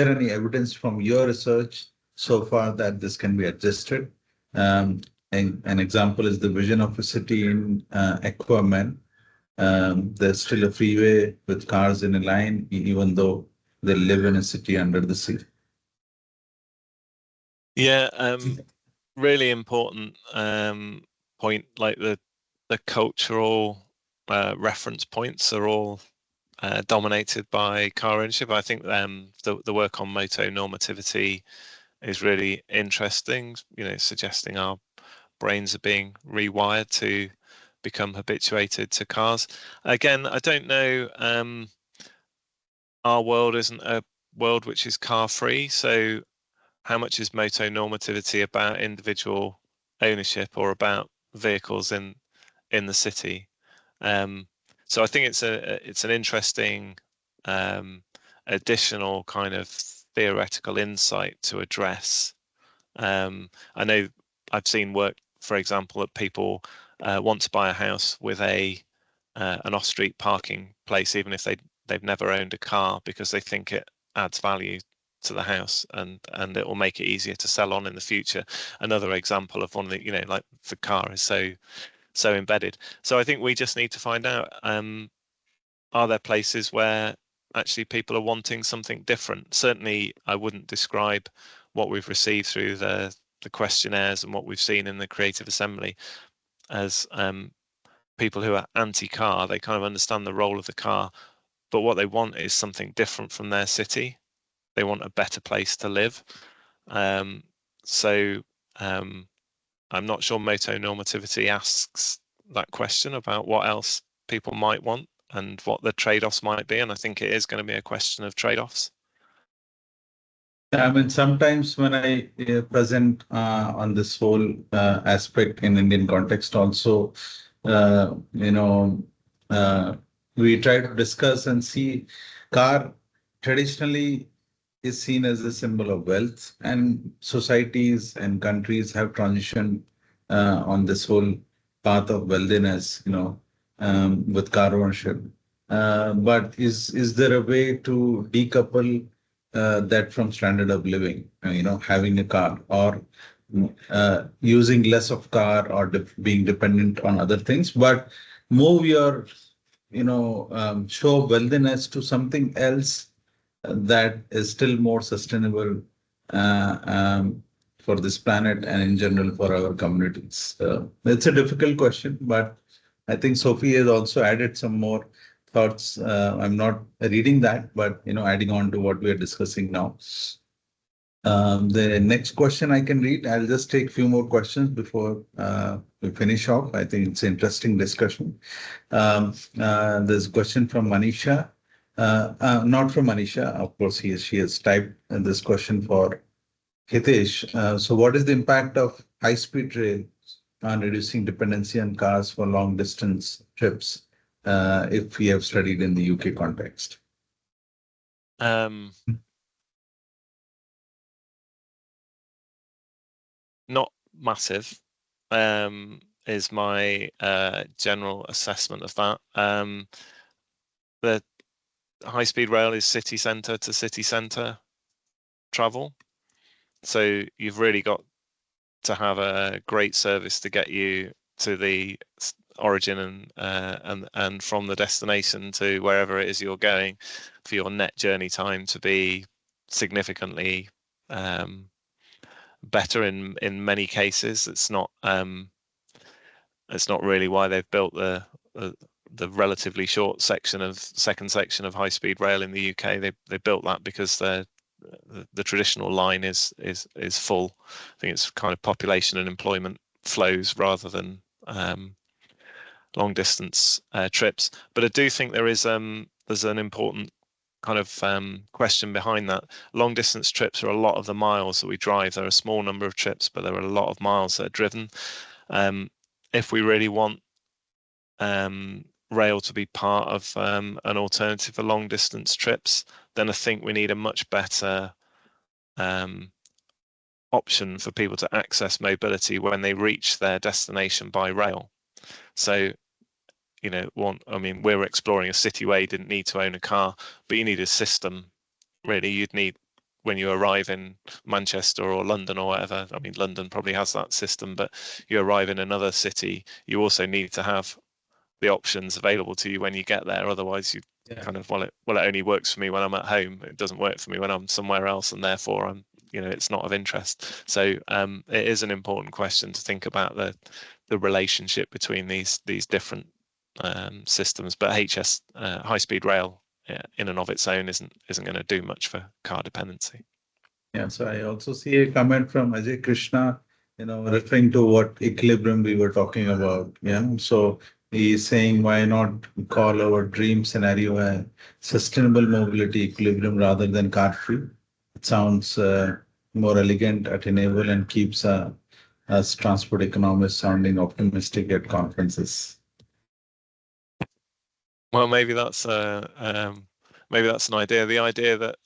any evidence from your research so far that this can be adjusted? And an example is the vision of a city in Vickerman. There's still a freeway with cars in a line, even though they live in a city under the sea. Yeah, really important point. Like the cultural reference points are all dominated by car ownership. I think the work on motor normativity is really interesting. You know, suggesting our brains are being rewired to become habituated to cars. Again, I don't know. Our world isn't a world which is car free, so how much is motor normativity about individual ownership or about vehicles in the city? So I think it's an interesting additional kind of theoretical insight to address. I know I've seen work, for example, that people want to buy a house with an off-street parking place, even if they've never owned a car, because they think it adds value to the house and it will make it easier to sell on in the future. Another example of one that, you know, like the car is so embedded. So I think we just need to find out, are there places where actually people are wanting something different? Certainly I wouldn't describe what we've received through the questionnaires and what we've seen in the Creative Assembly as people who are anti-car. They kind of understand the role of the car, but what they want is something different from their city. They want a better place to live. So I'm not sure motor normativity asks that question about what else people might want and what the trade-offs might be. And I think it is going to be a question of trade-offs. I mean, sometimes when I present on this whole aspect in Indian context also, you know, we try to discuss and see car traditionally is seen as a symbol of wealth, and societies and countries have transitioned on this whole path of wealthiness, with car ownership. But is there a way to decouple that from standard of living? Having a car or using less of car or being dependent on other things, but move your show of wealthiness to something else that is still more sustainable for this planet and in general for our communities. It's a difficult question, but I think Sophie has also added some more thoughts. I'm not reading that, but adding on to what we are discussing now. The next question I can read. I'll just take a few more questions before we finish off. I think it's an interesting discussion. There's a question from Manisha. Not from Manisha, of course, she has typed this question for Hitesh. So what is the impact of high-speed rail on reducing dependency on cars for long distance trips, if we have studied in the UK context? Not massive, is my general assessment of that. The high-speed rail is city centre to city centre travel, so you've really got to have a great service to get you to the origin and from the destination to wherever it is you're going, for your net journey time to be significantly better in many cases. It's not really why they've built the relatively short second section of high speed rail in the UK. They built that because the traditional line is full. I think it's kind of population and employment flows rather than long distance trips. But I do think there's an important kind of question behind that. Long distance trips are a lot of the miles that we drive. There are a small number of trips, but there are a lot of miles that are driven. If we really want rail to be part of an alternative for long distance trips, then I think we need a much better option for people to access mobility when they reach their destination by rail. So, we're exploring a city where you didn't need to own a car, but you need a system really. You'd need, when you arrive in Manchester or London or whatever, I mean, London probably has that system, but you arrive in another city, you also need to have the options available to you when you get there. Otherwise, you kind of, well, it only works for me when I'm at home. It doesn't work for me when I'm somewhere else, and therefore I'm, it's not of interest. So it is an important question to think about the relationship between these different systems. But HS high-speed rail in and of its own isn't going to do much for car dependency. Yeah, so I also see a comment from Ajay Krishna, referring to what equilibrium we were talking about. Yeah, so he's saying, why not call our dream scenario a sustainable mobility equilibrium rather than car free? It sounds more elegant, attainable, and keeps us transport economists sounding optimistic at conferences. Well, maybe that's an idea. The idea that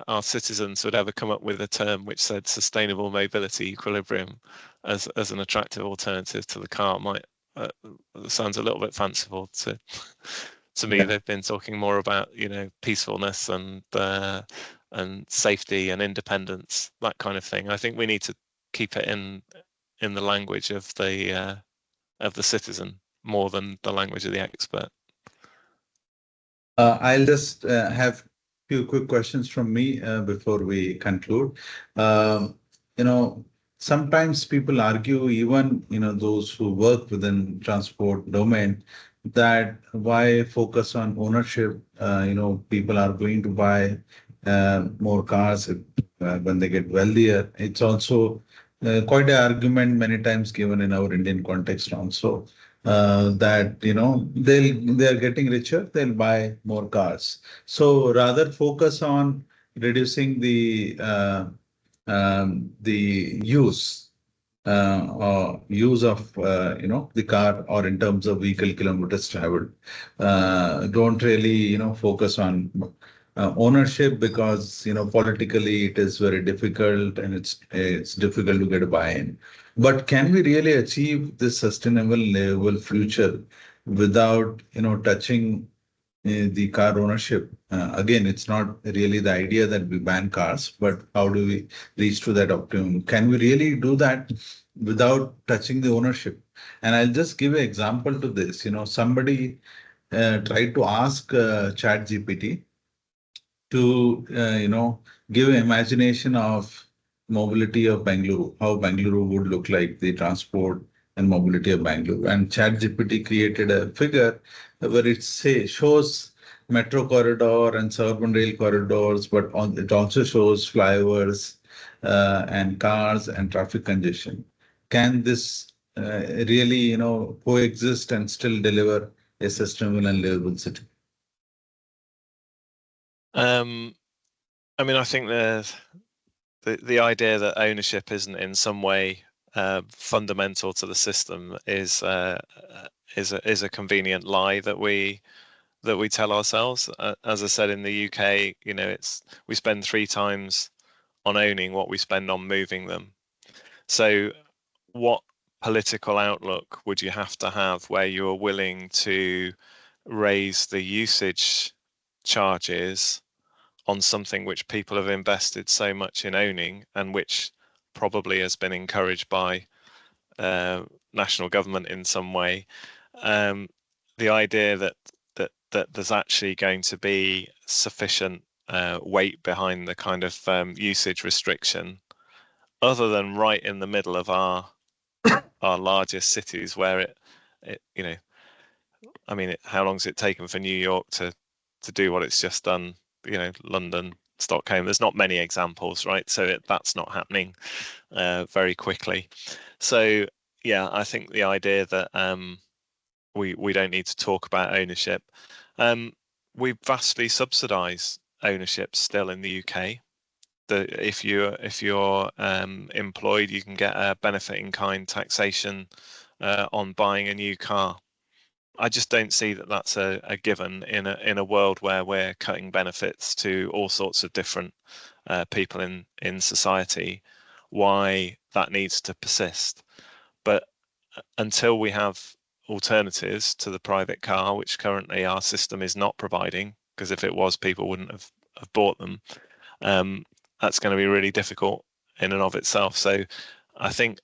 our citizens would ever come up with a term which said sustainable mobility equilibrium as an attractive alternative to the car might sounds a little bit fanciful to me. They've been talking more about peacefulness and safety and independence, that kind of thing. I think we need to keep it in the language of the citizen more than the language of the expert. I'll just have a few quick questions from me before we conclude. Sometimes people argue, even those who work within transport domain, that why focus on ownership? People are going to buy more cars when they get wealthier. It's also quite an argument many times given in our Indian context also. That they're getting richer, they'll buy more cars. So rather focus on reducing the use or use of the car, or in terms of vehicle kilometers traveled. Don't really focus on ownership, because politically it is very difficult, and it's difficult to get a buy-in. But can we really achieve this sustainable livable future without touching the car ownership? Again, it's not really the idea that we ban cars, but how do we reach to that optimum? Can we really do that without touching the ownership? And I'll just give an example to this. Somebody tried to ask ChatGPT to give an imagination of mobility of Bengaluru, how Bengaluru would look like, the transport and mobility of Bengaluru. And ChatGPT created a figure where it shows metro corridor and suburban rail corridors, but it also shows flyovers and cars and traffic congestion. Can this really coexist and still deliver a sustainable and livable city? I mean, I think the idea that ownership isn't in some way fundamental to the system is a convenient lie that we tell ourselves. As I said, in the UK, we spend 3 times on owning what we spend on moving them. So what political outlook would you have to have where you are willing to raise the usage charges on something which people have invested so much in owning, and which probably has been encouraged by national government in some way? The idea that there's actually going to be sufficient weight behind the kind of usage restriction, other than right in the middle of our largest cities, where I mean, how long has it taken for New York to do what it's just done? London, Stockholm. There's not many examples, right? So that's not happening very quickly. So yeah, I think the idea that we don't need to talk about ownership. We vastly subsidise ownership still in the UK. If you're employed, you can get a benefit in kind taxation on buying a new car. I just don't see that that's a given in a world where we're cutting benefits to all sorts of different people in society. Why that needs to persist. But until we have alternatives to the private car, which currently our system is not providing, because if it was, people wouldn't have bought them, that's going to be really difficult in and of itself. So I think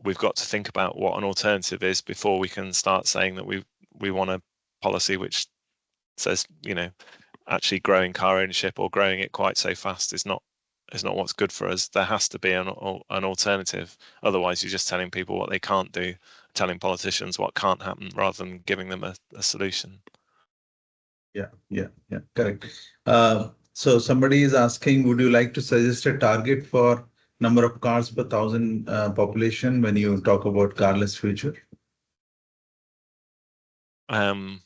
we've got to think about what an alternative is before we can start saying that we want a policy which says, you know, actually growing car ownership or growing it quite so fast is not what's good for us. There has to be an alternative. Otherwise, you're just telling people what they can't do, telling politicians what can't happen, rather than giving them a solution. Yeah, correct. So somebody is asking, would you like to suggest a target for number of cars per thousand population when you talk about carless future? I've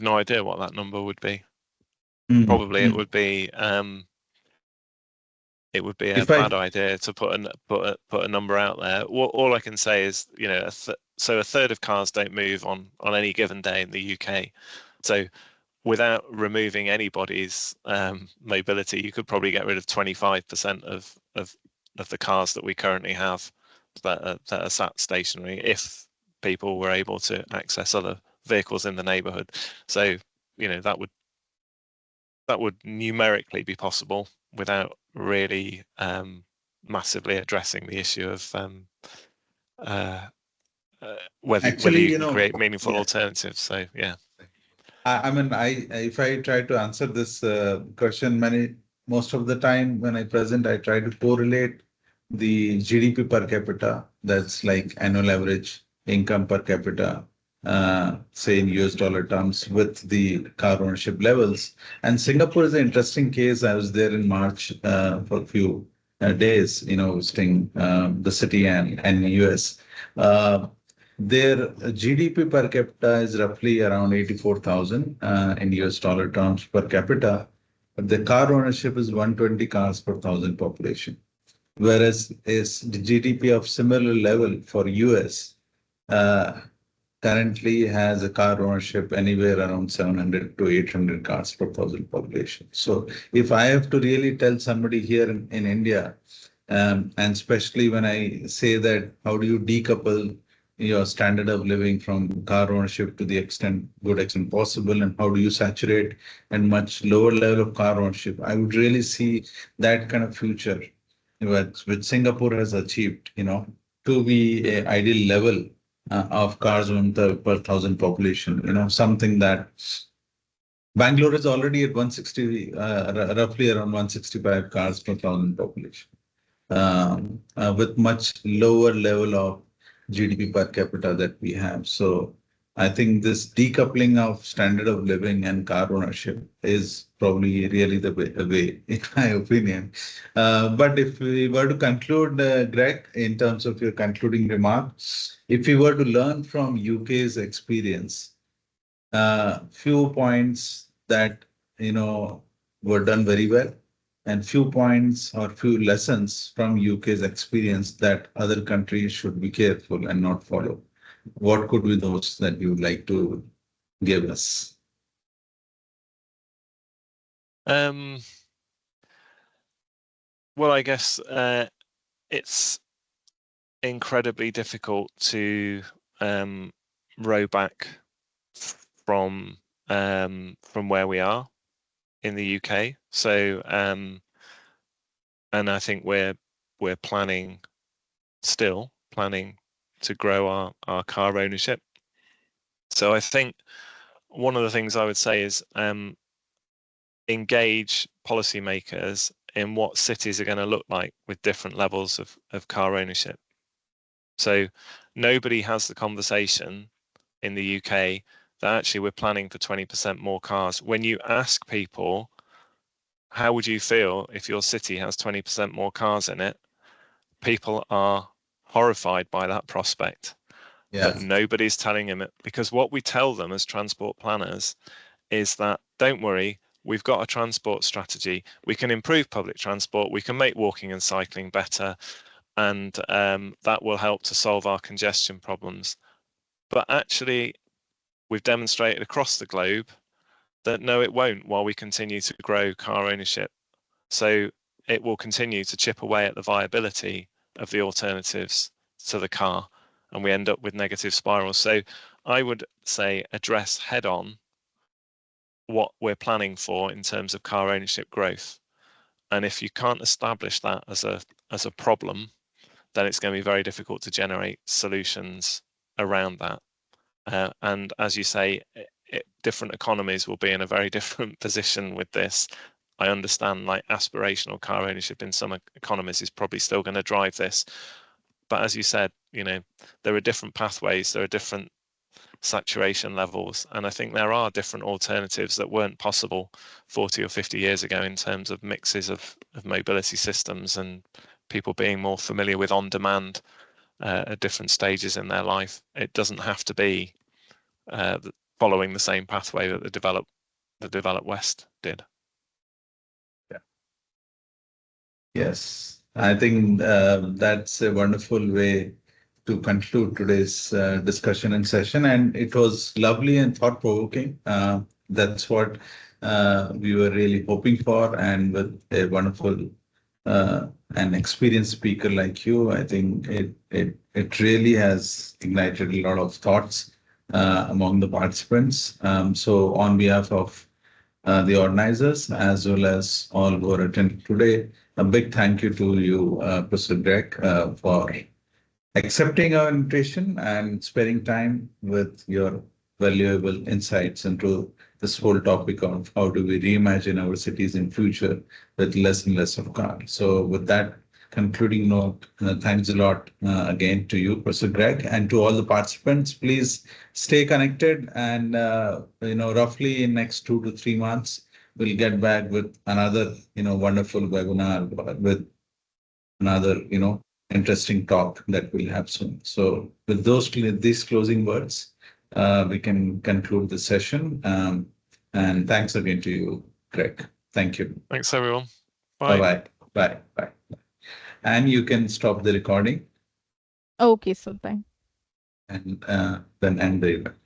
no idea what that number would be. Probably it would be a bad idea to put a number out there. All I can say is, you know, so a third of cars don't move on any given day in the UK. So without removing anybody's mobility, you could probably get rid of 25% of the cars that we currently have that are sat stationary if people were able to access other vehicles in the neighbourhood. So, you know, that would numerically be possible without really massively addressing the issue of whether you can create meaningful alternatives. So yeah. I mean, if I try to answer this question, most of the time when I present, I try to correlate the GDP per capita, that's like annual average income per capita, say in US dollar terms, with the car ownership levels. And Singapore is an interesting case. I was there in March for a few days, you know, visiting the city and US. Their GDP per capita is roughly around 84,000 in US dollar terms per capita. But the car ownership is 120 cars per thousand population. Whereas is the GDP of similar level for US currently has a car ownership anywhere around 700 to 800 cars per thousand population. So if I have to really tell somebody here in India, and especially when I say that, how do you decouple your standard of living from car ownership to the good extent possible, and how do you saturate and much lower level of car ownership? I would really see that kind of future, which Singapore has achieved, you know, to be an ideal level of cars owned per thousand population, you know, something that Bangalore is already at 160, roughly around 165 cars per thousand population, with much lower level of GDP per capita that we have. So I think this decoupling of standard of living and car ownership is probably really the way in my opinion. But if we were to conclude, Greg, in terms of your concluding remarks, if we were to learn from UK's experience, few points that, you know, were done very well, and few points or few lessons from UK's experience that other countries should be careful and not follow. What could be those that you would like to give us? Well, I guess it's incredibly difficult to row back from where we are in the UK. So and I think we're still planning to grow our car ownership. So I think one of the things I would say is engage policymakers in what cities are going to look like with different levels of car ownership. So nobody has the conversation in the UK that actually we're planning for 20% more cars. When you ask people, how would you feel if your city has 20% more cars in it? People are horrified by that prospect. Yeah. But nobody's telling them it, because what we tell them as transport planners is that, don't worry, we've got a transport strategy. We can improve public transport. We can make walking and cycling better. And that will help to solve our congestion problems. But actually, we've demonstrated across the globe that no, it won't, while we continue to grow car ownership. So it will continue to chip away at the viability of the alternatives to the car, and we end up with negative spirals. So I would say address head on what we're planning for in terms of car ownership growth. And if you can't establish that as a problem, then it's going to be very difficult to generate solutions around that. And as you say, different economies will be in a very different position with this. I understand like aspirational car ownership in some economies is probably still going to drive this. But as you said, you know, there are different pathways, there are different saturation levels, and I think there are different alternatives that weren't possible 40 or 50 years ago in terms of mixes of mobility systems and people being more familiar with on-demand at different stages in their life. It doesn't have to be following the same pathway that the developed West did. Yeah. Yes, I think that's a wonderful way to conclude today's discussion and session, and it was lovely and thought-provoking. That's what we were really hoping for, and with a wonderful an experienced speaker like you, I think it really has ignited a lot of thoughts among the participants. So on behalf of the organizers as well as all who are attending today, a big thank you to you, Professor Greg, for accepting our invitation and spending time with your valuable insights into this whole topic of how do we reimagine our cities in future with less and less of cars. So with that concluding note, thanks a lot again to you, Professor Greg, and to all the participants. Please stay connected, and roughly in next 2 to 3 months, we'll get back with another wonderful webinar with another interesting talk that we'll have soon. So with these closing words, we can conclude the session. And thanks again to you, Greg. Thank you. Thanks, everyone. Bye. Bye-bye. Bye. Bye. And you can stop the recording. Okay, so thanks. And then end the event.